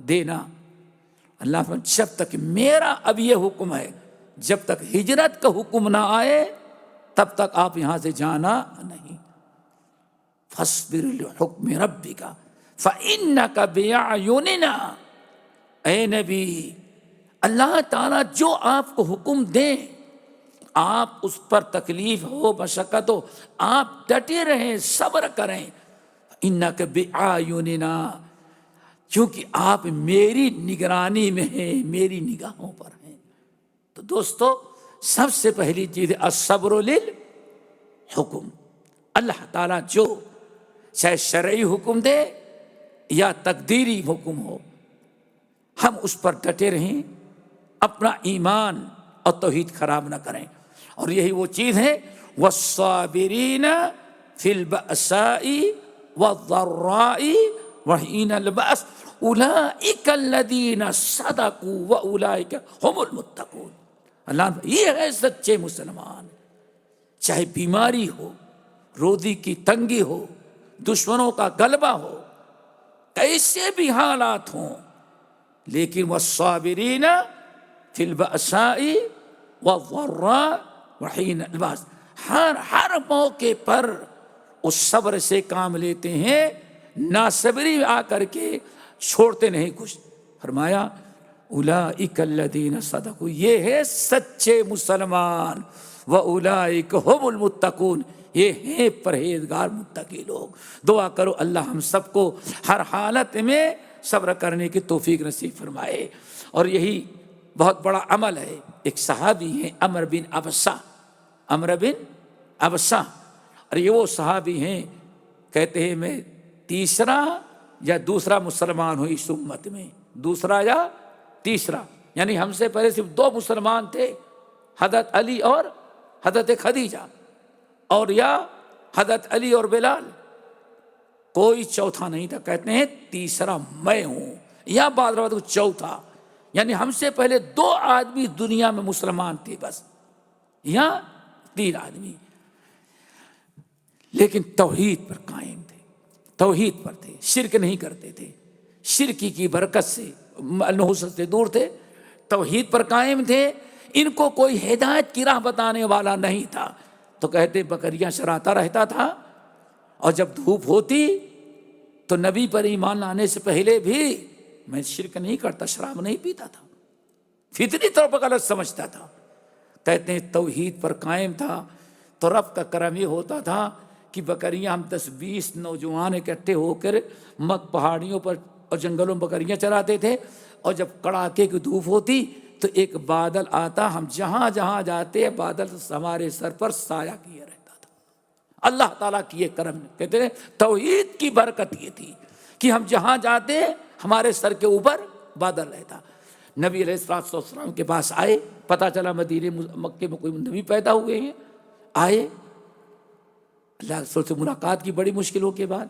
دینا۔ اللہ فرماتا جب تک میرا اب یہ حکم ہے، جب تک ہجرت کا حکم نہ آئے تب تک آپ یہاں سے جانا نہیں۔ فَاصْبِرْ لِحُکْمِ رَبِّكَ فَإِنَّكَ بِأَعْيُنِنَا، اے نبی اللہ تعالیٰ جو آپ کو حکم دیں آپ اس پر تکلیف ہو، مشقت ہو، آپ ڈٹے رہیں، صبر کریں۔ اِنَّكَ بِأَعْيُنِنَا، کیونکہ آپ میری نگرانی میں ہیں، میری نگاہوں پر ہیں۔ تو دوستو سب سے پہلی چیز ہے الصبر للحکم۔ اللہ تعالیٰ جو چاہے شرعی حکم دے یا تقدیری حکم ہو، ہم اس پر ڈٹے رہیں، اپنا ایمان اور توحید خراب نہ کریں۔ اور یہی وہ چیز ہے والصابرین فی البأساء والضراء وحین البأس اولئک الذین صدقوا واولئک هم المتقون۔ اللہ یہ ہے سچے مسلمان، چاہے بیماری ہو، روزی کی تنگی ہو، دشمنوں کا غلبہ ہو، کیسے بھی حالات ہوں، لیکن والصابرین فی البأساء والضراء وحین البأس، ہر موقع پر اس صبر سے کام لیتے ہیں، ناصبری آ کر کے چھوڑتے نہیں کچھ۔ فرمایا اولئک الذین صدقوا، یہ ہے سچے مسلمان، واولئک هم المتقون، یہ ہیں پرہیزگار متقی لوگ۔ دعا کرو اللہ ہم سب کو ہر حالت میں صبر کرنے کی توفیق نصیب فرمائے۔ اور یہی بہت بڑا عمل ہے. ایک صحابی ہیں عمر بن ابسہ، اور یہ وہ صحابی ہیں کہتے ہیں میں تیسرا یا دوسرا مسلمان ہوں اس امت میں، دوسرا یا تیسرا، یعنی ہم سے پہلے صرف 2 مسلمان تھے، حضرت علی اور حضرت خدیجہ، اور یا حضرت علی اور بلال، کوئی چوتھا نہیں تھا. کہتے ہیں تیسرا میں ہوں، یا بعض روایت کو چوتھا، یعنی ہم سے پہلے 2 آدمی دنیا میں مسلمان تھے بس، یا 3 آدمی، لیکن توحید پر قائم تھے، توحید پر تھے، شرک نہیں کرتے تھے، شرکی کی برکت سے نحوست سے دور تھے، توحید پر قائم تھے. ان کو کوئی ہدایت کی راہ بتانے والا نہیں تھا، تو کہتے بکریاں چراتا رہتا تھا، اور جب دھوپ ہوتی تو نبی پر ایمان لانے سے پہلے بھی میں شرک نہیں کرتا، شراب نہیں پیتا تھا، فطری طور پر غلط سمجھتا تھا. کہتے ہیں توحید پر قائم تھا، تو رب کا کرم یہ ہوتا تھا کہ بکریاں ہم 10-20 نوجوان اکٹھے ہو کر پہاڑیوں پر اور جنگلوں میں بکریاں چراتے تھے، اور جب کڑاکے کی دھوپ ہوتی تو ایک بادل آتا، ہم جہاں جہاں جاتے بادل ہمارے سر پر سایہ کیے رہتا تھا. اللہ تعالیٰ کی یہ کرم، کہتے ہیں توحید کی برکت یہ تھی کہ ہم جہاں جاتے ہمارے سر کے اوپر بادل رہتا. نبی علیہ السلام کے پاس آئے، پتہ چلا مدینے مکے میں کوئی نبی پیدا ہوئے ہیں، آئے اللہ رسول سے ملاقات کی بڑی مشکلوں کے بعد،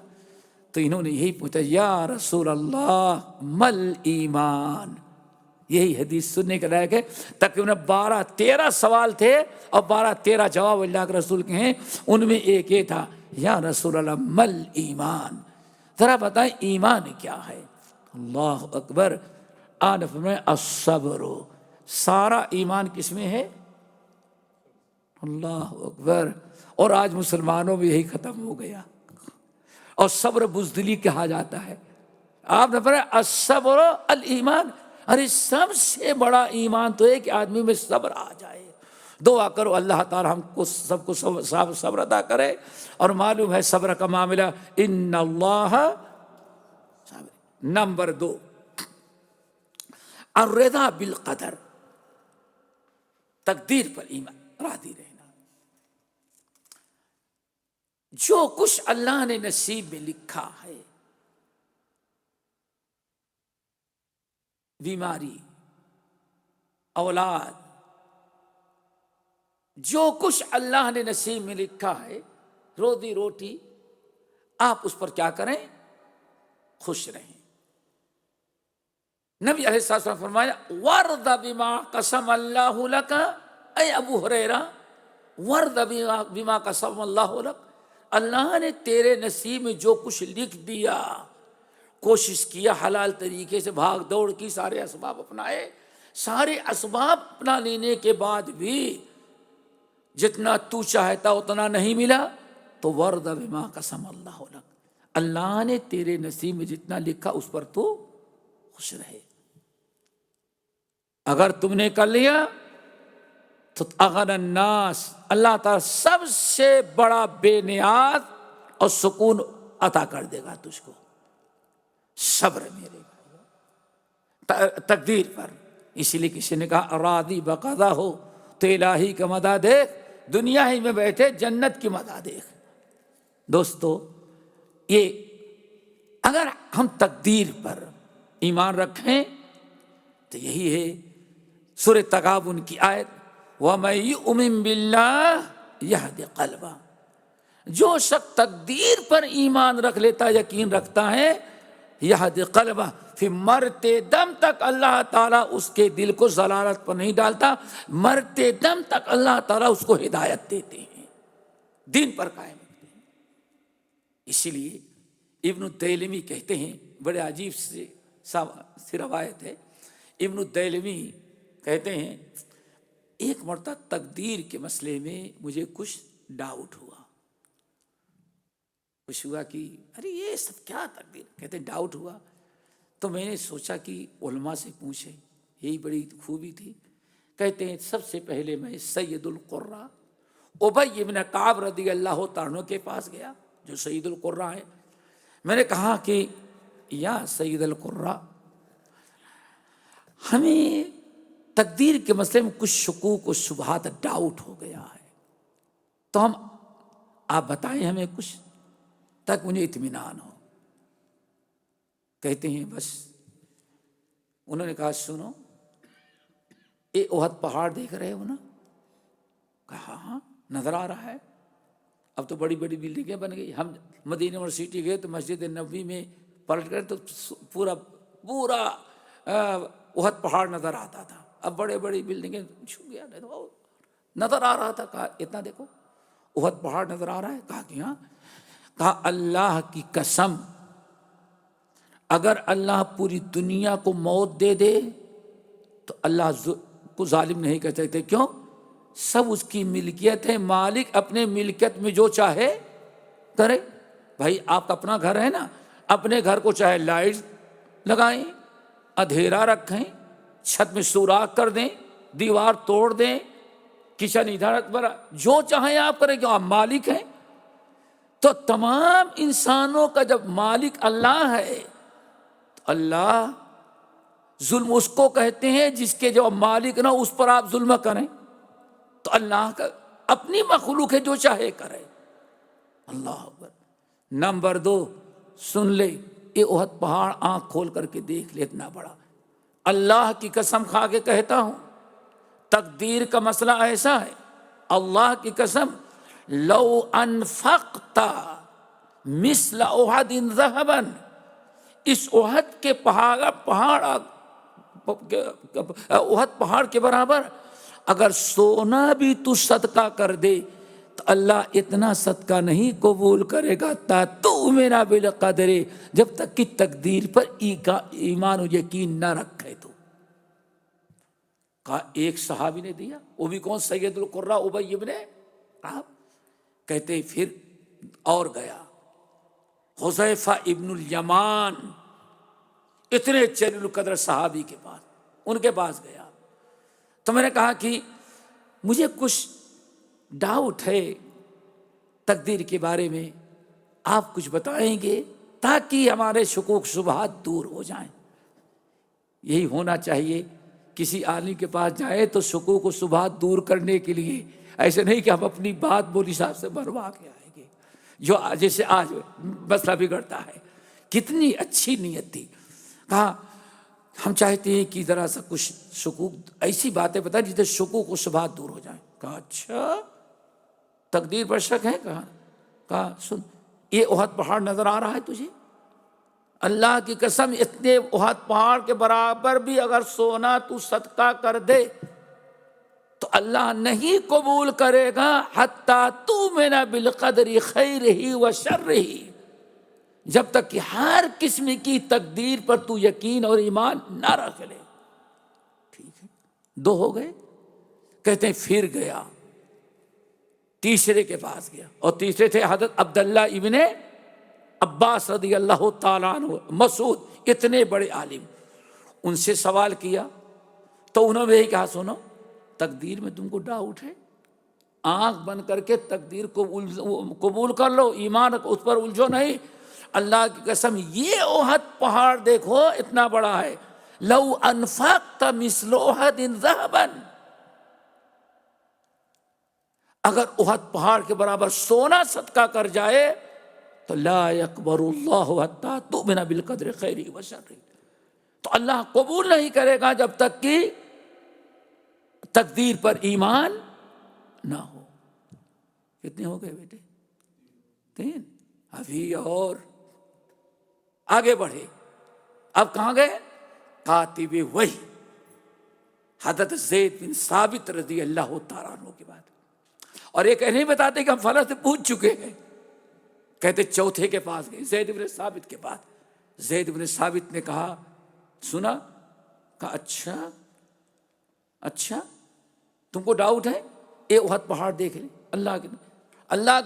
تو انہوں نے یہی پوچھا یا رسول اللہ مل ایمان. یہی حدیث سننے کے لائق ہے. تقریباً 12-13 سوال تھے اور 12-13 جواب اللہ کے رسول کے ہیں. ان میں ایک یہ تھا یا رسول اللہ مل ایمان، ذرا بتائیں ایمان کیا ہے. اللہ اکبر. آن فرمائے الصبر، سارا ایمان کس میں ہے؟ اللہ اکبر. اور آج مسلمانوں میں یہی ختم ہو گیا، اور صبر بزدلی کہا جاتا ہے. آپ نے فرمایا الصبر الایمان. ارے سب سے بڑا ایمان تو ہے کہ آدمی میں صبر آ جائے. دعا کرو اللہ تعالی ہم کو سب کو صبر عطا کرے. اور معلوم ہے صبر کا معاملہ ان اللہ صابر. نمبر 2 الرضا بالقدر، تقدیر پر ایمان راضی رہنا. جو کچھ اللہ نے نصیب میں لکھا ہے، بیماری، اولاد، جو کچھ اللہ نے نصیب میں لکھا ہے، روزی روٹی، آپ اس پر کیا کریں؟ خوش رہیں. نبی علیہ السلام فرمایا وَارْضَ بِمَا قَسَمَ اللَّهُ لَكَ. اے ابو ہریرہ وَارْضَ بِمَا قَسَمَ اللَّهُ لَكَ، اللہ نے تیرے نصیب میں جو کچھ لکھ دیا، کوشش کیا حلال طریقے سے، بھاگ دوڑ کی، سارے اسباب اپنائے، سارے اسباب اپنا لینے کے بعد بھی جتنا تو چاہتا اتنا نہیں ملا، تو وَارْضَ بِمَا قَسَمَ اللَّهُ لَكَ، اللہ نے تیرے نصیب میں جتنا لکھا اس پر تو خوش رہے. اگر تم نے کر لیا تو اغنى الناس، اللہ تعالیٰ سب سے بڑا بے نیاز اور سکون عطا کر دے گا تجھ کو. صبر میرے تقدیر پر. اسی لیے کسی نے کہا راضی بقضا ہو تو الہی کا مدح دیکھ، دنیا ہی میں بیٹھے جنت کی مدح دیکھ. دوستو یہ اگر ہم تقدیر پر ایمان رکھیں تو یہی ہے سورہ تغابن کی آیت وَمَن يُؤْمِن بِاللَّهِ يَهْدِ قَلْبَهُ. جو شخص تقدیر پر ایمان رکھ لیتا، یقین رکھتا ہے، یہدی قلبہ، پھر مرتے دم تک اللہ تعالیٰ اس کے دل کو ضلالت پر نہیں ڈالتا، مرتے دم تک اللہ تعالیٰ اس کو ہدایت دیتے ہیں، دین پر قائم رکھتے ہیں. اسی لیے ابن الدیلمی کہتے ہیں، بڑے عجیب سی روایت ہے. ابن الدیلمی کہتے ہیں ایک مرتبہ تقدیر کے مسئلے میں مجھے کچھ ڈاؤٹ ہوا، کچھ ہوا کہ ارے یہ سب کیا تقدیر، کہتے ہیں ڈاؤٹ ہوا. تو میں نے سوچا کہ علماء سے پوچھے، یہی بڑی خوبی تھی. کہتے ہیں سب سے پہلے میں سید القراء ابی بن کعب رضی اللہ تعالیٰ عنہ کے پاس گیا، جو سید القراء ہے. میں نے کہا کہ یا سید القراء، ہمیں تقدیر کے مسئلے میں کچھ شکوک و شبہات ڈاؤٹ ہو گیا ہے، تو آپ بتائیں ہمیں کچھ تاکہ انہیں اطمینان ہو۔ کہتے ہیں بس انہوں نے کہا سنو، یہ احد پہاڑ دیکھ رہے ہو نا؟ کہا ہاں نظر آ رہا ہے۔ اب تو بڑی بڑی بلڈنگیں بن گئی، ہم مدینہ یونیورسٹی گئے تو مسجد نبوی میں پلٹ گئے تو پورا احد پہاڑ نظر آتا تھا۔ اب بڑے بڑی بلڈنگیں چھو گیا، نظر آ رہا تھا۔ کہا اتنا دیکھو احد پہاڑ نظر آ رہا ہے؟ کہا کہ ہاں۔ کہا اللہ کی قسم، اگر اللہ پوری دنیا کو موت دے دے تو اللہ کو ظالم نہیں کہہ سکتے۔ کیوں؟ سب اس کی ملکیت ہے، مالک اپنے ملکیت میں جو چاہے کرے۔ بھائی آپ کا اپنا گھر ہے نا، اپنے گھر کو چاہے لائٹ لگائیں، اندھیرا رکھیں، چھت میں سوراخ کر دیں، دیوار توڑ دیں، کچن ادھر جو چاہیں آپ کریں، کہ آپ مالک ہیں۔ تو تمام انسانوں کا جب مالک اللہ ہے تو اللہ ظلم اس کو کہتے ہیں جس کے جو مالک نہ اس پر آپ ظلم کریں۔ تو اللہ کا اپنی مخلوق ہے، جو چاہے کرے۔ اللہ اکبر۔ نمبر 2 سن لے، یہ احد پہاڑ آنکھ کھول کر کے دیکھ لے، اتنا بڑا۔ اللہ کی قسم کھا کے کہتا ہوں، تقدیر کا مسئلہ ایسا ہے، اللہ کی قسم، لو انفقت مثل احد ذهبا، اس احد کے احد پہاڑ کے برابر اگر سونا بھی تو صدقہ کر دے تو اللہ اتنا صدقہ نہیں قبول کرے گا تا تؤمن بالقدر، جب تک کہ تقدیر پر ایمان و یقین نہ رکھے تو۔ کہا ایک صحابی نے دیا، وہ بھی کون؟ سید القراء ابی ابن کعب۔ کہتے پھر اور گیا حذیفہ ابن الیمان، اتنے جلیل القدر صحابی کے پاس، ان کے پاس گیا تو میں نے کہا کہ مجھے کچھ ڈاؤٹ ہے تقدیر کے بارے میں، آپ کچھ بتائیں گے تاکہ ہمارے شکوک شبہات دور ہو جائیں۔ یہی ہونا چاہیے، کسی عالم کے پاس جائے تو شکوک و شبہات دور کرنے کے لیے، ایسے نہیں کہ ہم اپنی بات مولوی صاحب سے بھروا کے آئیں گے، جو جیسے آج مسئلہ بگڑتا ہے۔ کتنی اچھی نیت تھی۔ کہا ہم چاہتے ہیں کہ ذرا سا کچھ شکوک، ایسی باتیں بتائیں جس سے شکوک و شبہات دور ہو جائیں۔ کہا اچھا تقدیر پر شک ہے؟ کہا سن، یہ احد پہاڑ نظر آ رہا ہے تجھے؟ اللہ کی قسم اتنے احد پہاڑ کے برابر بھی اگر سونا تو صدقہ کر دے تو اللہ نہیں قبول کرے گا حتیٰ تؤمن بالقدر خیرہ و شرہ، جب تک کہ ہر قسم کی تقدیر پر تو یقین اور ایمان نہ رکھ لے۔ ٹھیک ہے، 2 ہو گئے۔ کہتے ہیں پھر گیا، تیسرے کے پاس گیا، اور تیسرے تھے حضرت عبداللہ ابن عباس رضی اللہ تعالیٰ عنہ، مسعود، اتنے بڑے عالم۔ ان سے سوال کیا تو انہوں نے یہی کہا سنو، تقدیر میں تم کو ڈاؤٹ ہے، آنکھ بند کر کے تقدیر کو قبول کر لو، ایمان اس پر الجھو نہیں۔ اللہ کی قسم یہ احد پہاڑ دیکھو اتنا بڑا ہے، لو انفقت مثل احد ذهبا، اگر احد پہاڑ کے برابر سونا صدقہ کر جائے تو لا يقبل اللہ حتیٰ تؤمن بالقدر خیرہ و شرہ، تو اللہ قبول نہیں کرے گا جب تک کہ تقدیر پر ایمان نہ ہو۔ کتنے ہو گئے بیٹے؟ 3۔ ابھی اور آگے بڑھے۔ اب کہاں گئے؟ کاتب وحی حضرت زید بن ثابت رضی اللہ تعالیٰ عنہ کے بعد، اور یہ نہیں بتاتے کہ ہم فلاں سے پوچھ چکے ہیں، کہتے چوتھے کے پاس گئے، زید بن ثابت کے پاس۔ زید بن ثابت نے کہا سنا؟ کہا اچھا تم کو ڈاؤٹ ہے؟ اے احد پہاڑ دیکھ لے، اللہ کی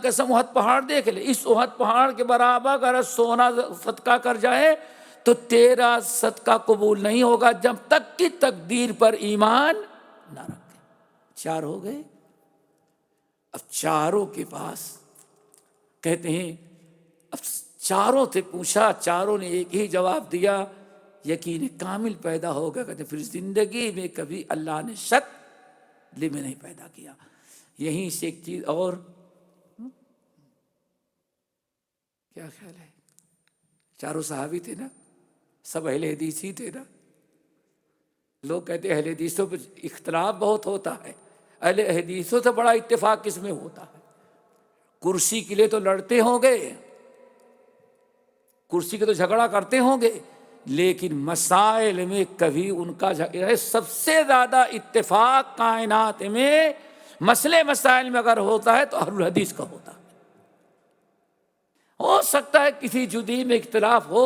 قسم احد پہاڑ دیکھ لے، اس احد پہاڑ کے برابر اگر سونا صدقہ کر جائے تو تیرا صدقہ قبول نہیں ہوگا جب تک کہ تقدیر پر ایمان نہ رکھے۔ 4 ہو گئے۔ اب چاروں کے پاس کہتے ہیں، اب چاروں سے پوچھا، چاروں نے ایک ہی جواب دیا، یقین کامل پیدا ہوگا کہ پھر زندگی میں کبھی اللہ نے شک دل میں نہیں پیدا کیا۔ یہیں سے ایک چیز اور کیا خیال ہے، چاروں صحابی تھے نا، سب اہل حدیث ہی تھے نا۔ لوگ کہتے ہیں اہل حدیثوں پہ اختلاف بہت ہوتا ہے، اہل حدیثوں سے بڑا اتفاق کس میں ہوتا ہے؟ کرسی کے لیے تو لڑتے ہوں گے، کرسی کے تو جھگڑا کرتے ہوں گے، لیکن مسائل میں کبھی ان کا جھگڑا، سب سے زیادہ اتفاق کائنات میں مسئلے مسائل میں اگر ہوتا ہے تو اہل الحدیث کا ہوتا ہے۔ ہو سکتا ہے کسی جزئی میں اختلاف ہو،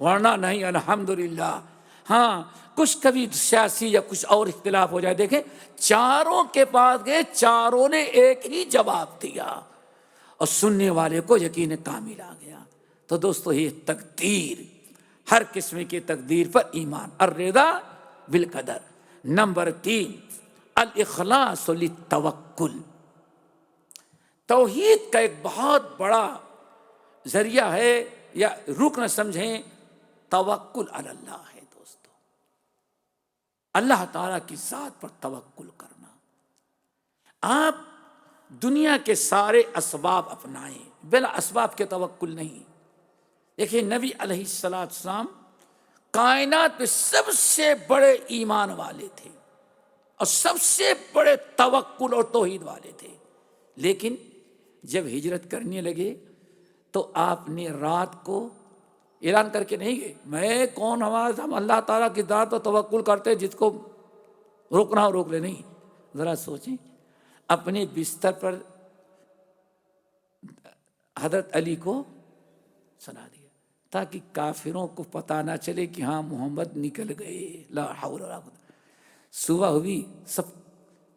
ورنہ نہیں الحمدللہ۔ ہاں کچھ کبھی سیاسی یا کچھ اور اختلاف ہو جائے، دیکھیں چاروں کے پاس گئے، چاروں نے ایک ہی جواب دیا اور سننے والے کو یقین کامل آ گیا۔ تو دوستو یہ تقدیر، ہر قسم کی تقدیر پر ایمان، الرضا بالقدر۔ نمبر 3 الاخلاص للتوکل۔ توحید کا ایک بہت بڑا ذریعہ ہے یا رکن سمجھیں، توکل علی اللہ ہے دوستو، اللہ تعالیٰ کی ذات پر توکل کرنا۔ آپ دنیا کے سارے اسباب اپنائیں، بلا اسباب کے توکل نہیں۔ دیکھیں نبی علیہ السلام کائنات میں سب سے بڑے ایمان والے تھے اور سب سے بڑے توکل اور توحید والے تھے، لیکن جب ہجرت کرنے لگے تو آپ نے رات کو اعلان کر کے نہیں گئے، میں کون، ہم اللہ تعالیٰ کی ذات پر توکل کرتے، جس کو روکنا ہو روک لے۔ نہیں، ذرا سوچیں، اپنے بستر پر حضرت علی کو سنا دیا تاکہ کافروں کو پتہ نہ چلے کہ ہاں محمد نکل گئے، لا حول ولا قوت۔ صبح ہوئی، سب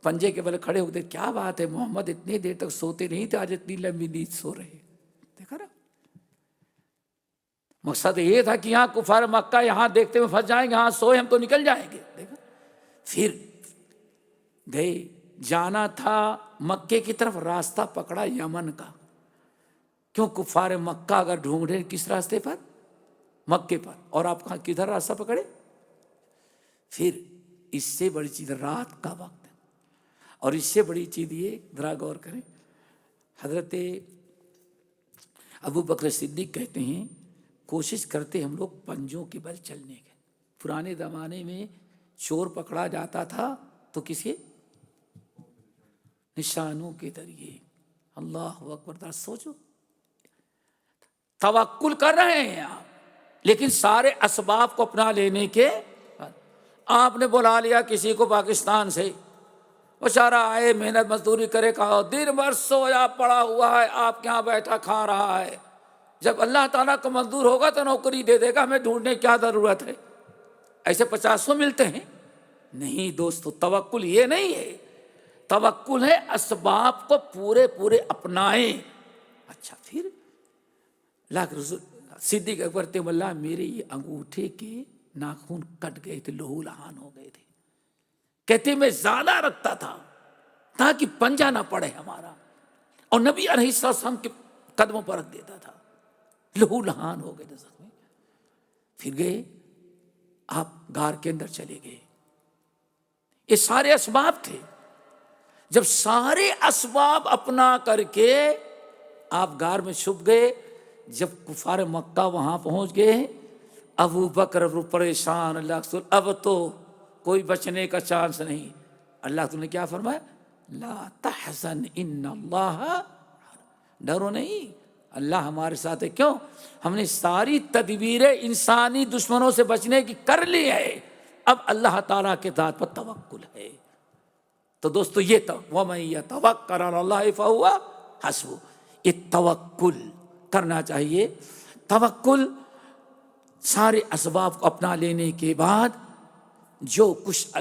پنجے کے بل کھڑے ہوتے، کیا بات ہے محمد اتنی دیر تک سوتے نہیں تھے، آج اتنی لمبی نیند سو رہے۔ دیکھا نا، مقصد یہ تھا کہ یہاں کفار مکہ یہاں دیکھتے ہوئے پھنس جائیں گے، ہاں سوئے ہم تو نکل جائیں گے۔ دیکھا، پھر گئے، جانا تھا مکے کی طرف، راستہ پکڑا یمن کا، کیوں کفار مکہ اگر ڈھونڈے کس راستے پر؟ مکے پر، اور آپ کہاں کدھر راستہ پکڑے؟ پھر اس سے بڑی چیز رات کا وقت ہے، اور اس سے بڑی چیز یہ، ذرا غور کریں، حضرت ابو بکر صدیق کہتے ہیں کوشش کرتے ہم لوگ پنجوں کے بل چلنے کے۔ پرانے زمانے میں چور پکڑا جاتا تھا تو کسی نشانوں کے ذریعے۔ اللہ اکبر، ذرا سوچو، توکل کر رہے ہیں آپ، لیکن سارے اسباب کو اپنا لینے کے بعد آپ نے بلا لیا کسی کو پاکستان سے، بیچارہ آئے محنت مزدوری کرے، کہا دن بھر سویا پڑا ہوا ہے، آپ کے یہاں بیٹھا کھا رہا ہے، جب اللہ تعالیٰ کو منظور ہوگا تو نوکری دے دے گا، ہمیں ڈھونڈنے کی کیا ضرورت ہے؟ ایسے 50 ملتے ہیں؟ نہیں دوستو، توکل یہ نہیں ہے، توکل ہے اسباب کو پورے پورے اپنائیں۔ اچھا، پھر لاکھ رسول صدیق اکبر تے اللہ میرے یہ انگوٹھے کے ناخن کٹ گئے تھے، لہو لہان ہو گئے تھے، کہتے میں زیادہ رکھتا تھا تاکہ پنجہ نہ پڑے ہمارا، اور نبی علیہ السلام کے قدموں پر رکھ دیتا تھا، لہو لہان ہو گئے تھے زخمی۔ پھر گئے آپ غار کے اندر چلے گئے، یہ سارے اسباب تھے، جب سارے اسباب اپنا کر کے آپ غار میں چھپ گئے، جب کفار مکہ وہاں پہنچ گئے، ابو بکر پریشان، اللہ رسول اب تو کوئی بچنے کا چانس نہیں۔ اللہ تعالیٰ نے کیا فرمایا؟ لا تحزن ان اللہ، ڈرو نہیں، اللہ ہمارے ساتھ ہے۔ کیوں؟ ہم نے ساری تدبیریں انسانی دشمنوں سے بچنے کی کر لی ہے، اب اللہ تعالیٰ کے ذات پر توکل ہے۔ تو دوستو یہ وَمَن يَتَوَکَّلْ عَلَى اللَّهِ فَهُوَ حَسْبُهُ، یہ توکل کرنا چاہیے۔ توکل سارے اسباب کو اپنا لینے کے بعد جو کچھ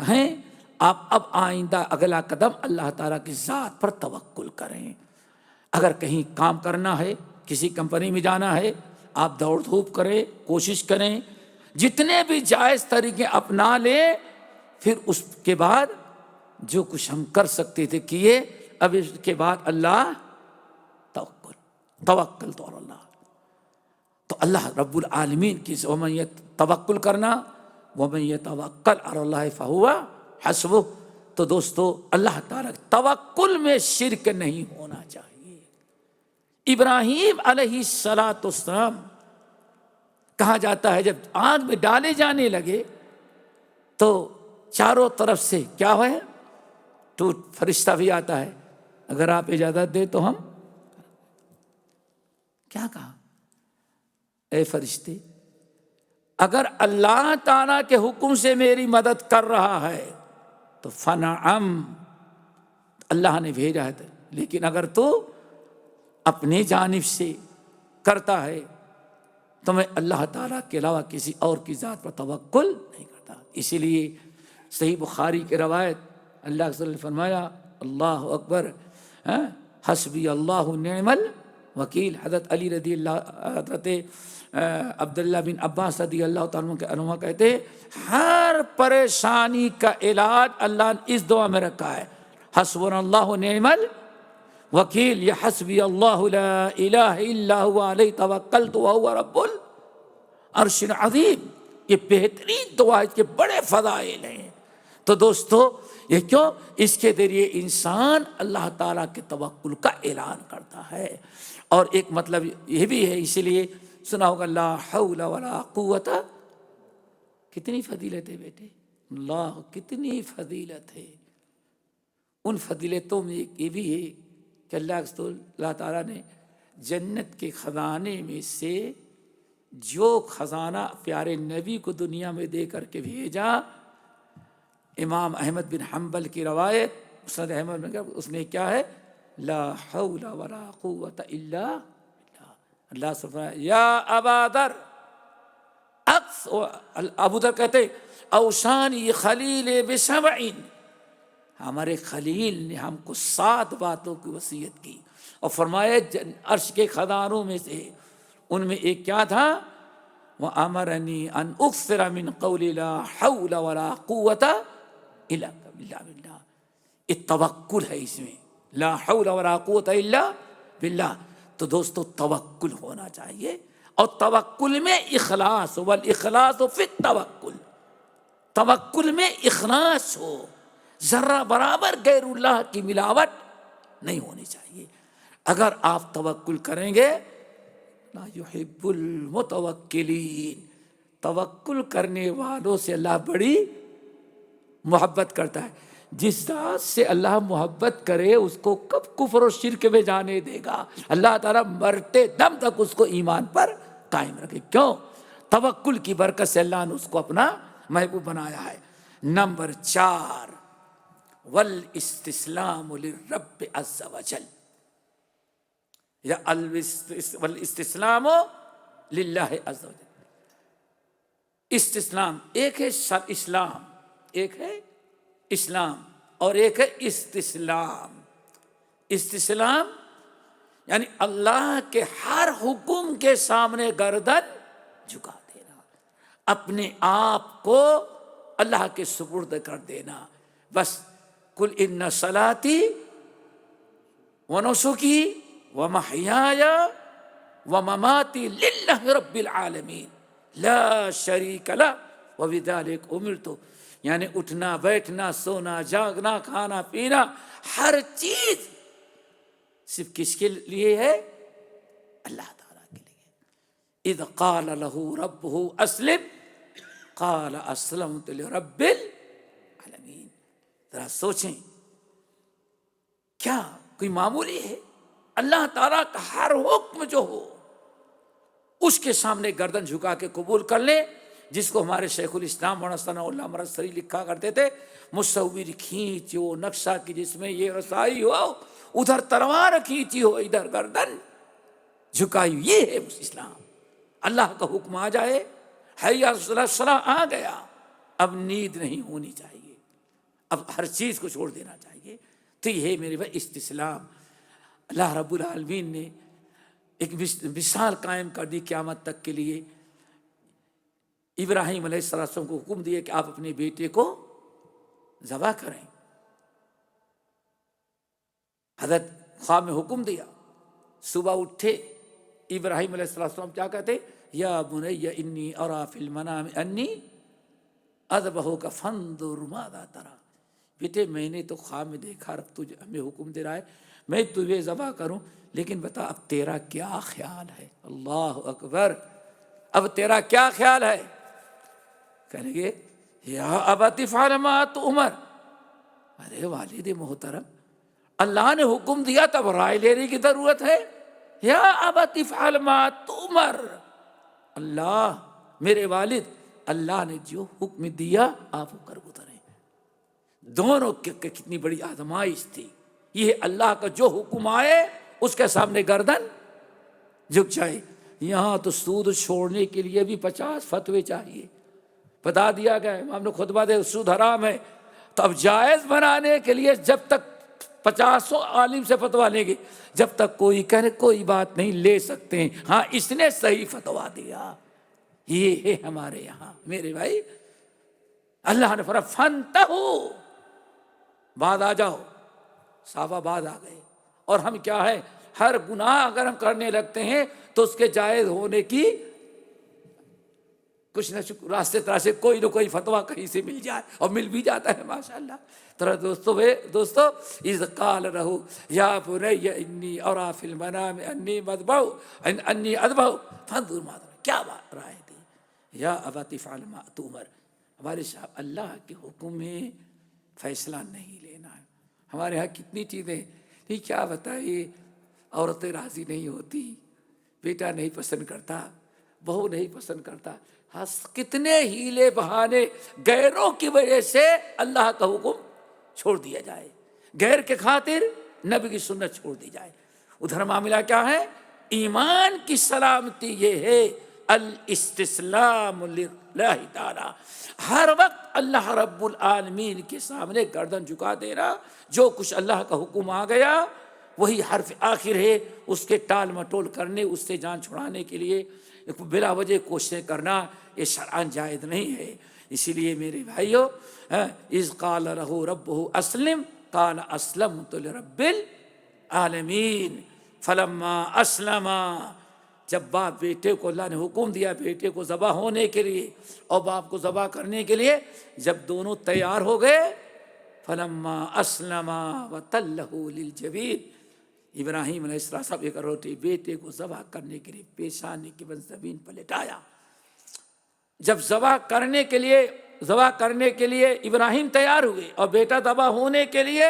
ہیں، آپ اب آئندہ اگلا قدم اللہ تعالیٰ کی ذات پر توکل کریں۔ اگر کہیں کام کرنا ہے، کسی کمپنی میں جانا ہے، آپ دوڑ دھوپ کریں، کوشش کریں، جتنے بھی جائز طریقے اپنا لیں، پھر اس کے بعد جو کچھ ہم کر سکتے تھے کیے، اب اس کے بعد اللہ توکل تو اللہ، تو اللہ رب العالمین کی وَمَن توکل کرنا، وَمَن يَتَوَكَّلْ عَلَى اللَّهِ فَهُوَ حَسْبُهُ۔ تو دوستو اللہ تعالیٰ توکل میں شرک نہیں ہونا چاہیے۔ ابراہیم علیہ السلام کہا جاتا ہے جب آگ میں ڈالے جانے لگے تو چاروں طرف سے کیا ہوئے، تو فرشتہ بھی آتا ہے، اگر آپ اجازت دیں تو ہم کیا کہا، اے فرشتے اگر اللہ تعالیٰ کے حکم سے میری مدد کر رہا ہے تو فنعم، اللہ نے بھیجا ہے، لیکن اگر تو اپنی جانب سے کرتا ہے تو میں اللہ تعالیٰ کے علاوہ کسی اور کی ذات پر توکل نہیں کرتا۔ اسی لیے صحیح بخاری کی روایت اللہ کے رسول نے فرمایا، اللہ اکبر، حسبی اللہ نعم الوکیل۔ حضرت علی رضی اللہ، حضرت عبداللہ بن عباس رضی اللہ تعالیٰ کے عنہ کہتے ہیں ہر پریشانی کا علاج اللہ نے اس دعا میں رکھا ہے، حسبنا اللہ نعم الوکیل، یا حسبی اللہ لا الہ الا هو علیہ توکلت وہو رب العرش العظیم۔ یہ بہترین دعا، اس کے بڑے فضائل ہیں۔ تو دوستو یہ کیوں؟ اس کے ذریعے انسان اللہ تعالیٰ کے توکل کا اعلان کرتا ہے۔ اور ایک مطلب یہ بھی ہے، اسی لیے سنا ہوگا لا حول ولا قوت، کتنی فضیلت ہے بیٹے، اللہ کتنی فضیلت ہے۔ ان فضیلتوں میں ایک یہ بھی ہے کہ اللہ تعالیٰ نے جنت کے خزانے میں سے جو خزانہ پیارے نبی کو دنیا میں دے کر کے بھیجا، امام احمد بن حنبل کی روایت مسند احمد میں اس میں کیا ہے، لا حول ولا قوت الا باللہ۔ اللہ سے فرمایا یا ابا ذر، ابو ذر کہتے اوصانی خلیل بسبع، ہمارے خلیل نے ہم کو 7 باتوں کی وصیت کی، اور فرمایا عرش کے خزانوں میں سے ان میں ایک کیا تھا، وَأَمَرَنِي أَنْ أُكْثِرَ مِنْ قَوْلِ لَا حَوْلَ وَلَا قُوَّةَ إِلَّا بِاللَّهِ۔ یہ توکل ہے، اس میں لا حول ولا قوت الا باللہ۔ تو دوستو توکل ہونا چاہیے، اور توکل میں اخلاص، والاخلاص فی التوکل، توکل میں اخلاص ہو، ذرہ برابر غیر اللہ کی ملاوٹ نہیں ہونی چاہیے۔ اگر آپ توکل کریں گے، لا یحب المتوکلین، توکل کرنے والوں سے اللہ بڑی محبت کرتا ہے۔ جس ذات سے اللہ محبت کرے اس کو کب کفر و شرک میں جانے دے گا؟ اللہ تعالیٰ مرتے دم تک اس کو ایمان پر قائم رکھے۔ کیوں؟ توکل کی برکت سے اللہ نے اس کو اپنا محبوب بنایا ہے۔ نمبر 4 والاستسلام للرب عز وجل، یا والاستسلام للہ عز وجل۔ استسلام ایک ہے اسلام، ایک ہے اسلام، اور ایک ہے استسلام۔ استسلام یعنی اللہ کے ہر حکم کے سامنے گردن جھکا دینا، اپنے آپ کو اللہ کے سپرد کر دینا۔ بس قل ان صلاتی ونسکی ومحیای ومماتی للہ رب العالمین لا شریک لہ وبذلک امرت۔ یعنی اٹھنا بیٹھنا سونا جاگنا کھانا پینا ہر چیز صرف کس کے لیے ہے؟ اللہ تعالیٰ کے لیے۔ اذ قال لہ ربہ اسلم قال اسلمت لرب العالمین۔ ذرا سوچیں، کیا کوئی معمولی ہے؟ اللہ تعالیٰ کا ہر حکم جو ہو اس کے سامنے گردن جھکا کے قبول کر لے، جس کو ہمارے شیخ الاسلام مولانا ثناء اللہ مرسری لکھا کرتے تھے، مصور کھینچ ہو نقشہ کی جس میں یہ رسائی ہو، ادھر تلوار کھینچی ہو ادھر گردن جھکائی، یہ ہے اسلام۔ اللہ کا حکم آ جائے، حی علی الصلاۃ آ گیا، اب نیند نہیں ہونی چاہیے، اب ہر چیز کو چھوڑ دینا چاہیے۔ تو یہ ہے میرے بھائی استسلام۔ اللہ رب العالمین نے ایک مثال قائم کر دی قیامت تک کے لیے۔ ابراہیم علیہ السلام کو حکم دیا کہ آپ اپنے بیٹے کو ذبح کریں۔ حضرت خواب میں حکم دیا، صبح اٹھے ابراہیم علیہ السلام کیا کہتے؟ یا بنی انی ارا فی المنام انی اذبحک فانظر ماذا تری، بیٹے میں نے تو خواب میں دیکھا رب تجھے ہمیں حکم دے رہا ہے میں تجھے ذبح کروں، لیکن بتا اب تیرا کیا خیال ہے؟ اللہ اکبر، اب تیرا کیا خیال ہے؟ کہیں گے یا ابت افعل ما تؤمر، ارے والد محترم اللہ نے حکم دیا تب رائے لینے کی ضرورت ہے؟ یا ابت افعل ما تؤمر، اللہ میرے والد اللہ نے جو حکم دیا آپ وہ کر گزرے۔ دونوں کتنی بڑی آزمائش تھی، یہ اللہ کا جو حکم آئے اس کے سامنے گردن جھک جائے۔ یہاں تو سود چھوڑنے کے لیے بھی 50 فتوے چاہیے، بتا دیا گیا امام نے خطبہ دے سود حرام ہے، تو اب جائز بنانے کے لیے جب تک 50 عالم سے فتوا لیں گے، جب تک کوئی کہے کوئی بات نہیں لے سکتے ہیں، ہاں اس نے صحیح فتوا دیا۔ یہ ہے ہمارے یہاں میرے بھائی، اللہ نے فرمایا فانتہو، بعد آ جاؤ، صحابہ بعد آ گئے۔ اور ہم کیا ہے، ہر گناہ اگر ہم کرنے لگتے ہیں تو اس کے جائز ہونے کی کچھ نہ راستے تراستے کوئی نہ کوئی فتویٰ کہیں سے مل جائے، اور مل بھی جاتا ہے ماشاءاللہ۔ ترا دوستو اذ قال رہو یا بنی انی ارا فی المنام انی اذبحک فانظر ماذا تری، کیا بات رائے دی؟ یا ابت افعل ما تؤمر، ہمارے صاحب اللہ کے حکم میں فیصلہ نہیں لینا ہے۔ ہمارے ہاں کتنی چیزیں نہیں، کیا بتائیے، عورتیں راضی نہیں ہوتی، بیٹا نہیں پسند کرتا، بہو نہیں پسند کرتا، ہاں کتنے ہیلے بہانے، غیروں کی وجہ سے اللہ کا حکم چھوڑ دیا جائے، غیر کے خاطر نبی کی سنت چھوڑ دی جائے۔ ادھر معاملہ کیا ہے؟ ایمان کی سلامتی یہ ہے الاستسلام للہ تعالی، ہر وقت اللہ رب العالمین کے سامنے گردن جھکا دینا، جو کچھ اللہ کا حکم آ گیا وہی حرف آخر ہے، اس کے ٹال مٹول کرنے، اس سے جان چھڑانے کے لیے بلا وجہ کوششیں کرنا یہ شرعاً جائز نہیں ہے۔ اسی لیے میرے بھائیو، اذ قال رہو ربہ اسلم قال اسلمت لرب العالمین فلما اسلم، جب باپ بیٹے کو اللہ نے حکم دیا بیٹے کو ذبح ہونے کے لیے اور باپ کو ذبح کرنے کے لیے، جب دونوں تیار ہو گئے، فلما اسلم وتلہ للجبین، ابراہیم علیہ السلام ایک روٹی بیٹے کو ذبح کرنے کے لیے پیشانی کے بل زمین پر لٹایا۔ جب ذبح کرنے کے لیے ابراہیم تیار ہوئے اور بیٹا ذبح ہونے کے لیے،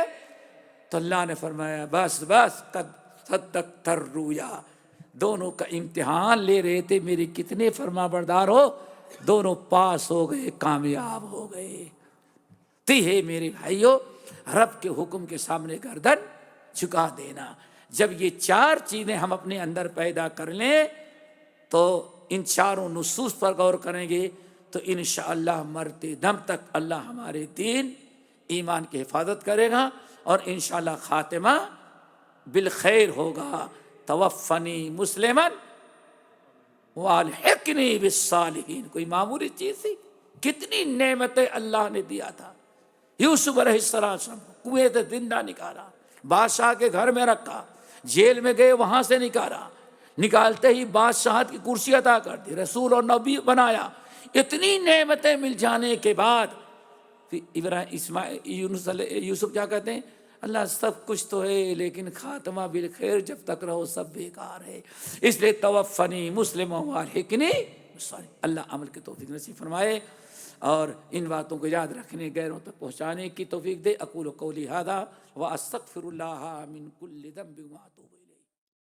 تو اللہ نے فرمایا بس قد صدقت الرؤیا، دونوں کا امتحان لے رہے تھے میرے کتنے فرما بردار ہو، دونوں پاس ہو گئے، کامیاب ہو گئے۔ تو ہے میرے بھائیو رب کے حکم کے سامنے گردن جھکا دینا۔ جب یہ 4 چیزیں ہم اپنے اندر پیدا کر لیں تو ان چاروں نصوص پر غور کریں گے تو انشاءاللہ مرتے دم تک اللہ ہمارے دین ایمان کی حفاظت کرے گا، اور انشاءاللہ خاتمہ بالخیر ہوگا۔ توفنی مسلما والحقنی بالصالحین، کوئی معمولی چیز تھی؟ کتنی نعمتیں اللہ نے دیا تھا۔ یوسف علیہ السلام کو کنویں سے زندہ نکالا، بادشاہ کے گھر میں رکھا، جیل میں گئے وہاں سے نکالتے ہی بادشاہت کی کرسی عطا کر دی، رسول اور نبی بنایا۔ اتنی نعمتیں مل جانے کے بعد یوسف کیا کہتے ہیں؟ اللہ سب کچھ تو ہے لیکن خاتمہ بالخیر، جب تک رہو سب بیکار ہے، اس لیے توفنی مسلم والحقنی بالصالحین۔ اللہ عمل کی توفیق نصیب فرمائے اور ان باتوں کو یاد رکھنے، غیروں تک پہنچانے کی توفیق دے۔ اقول قولی ھذا واستغفر اللہ من کل ذنب واتوب۔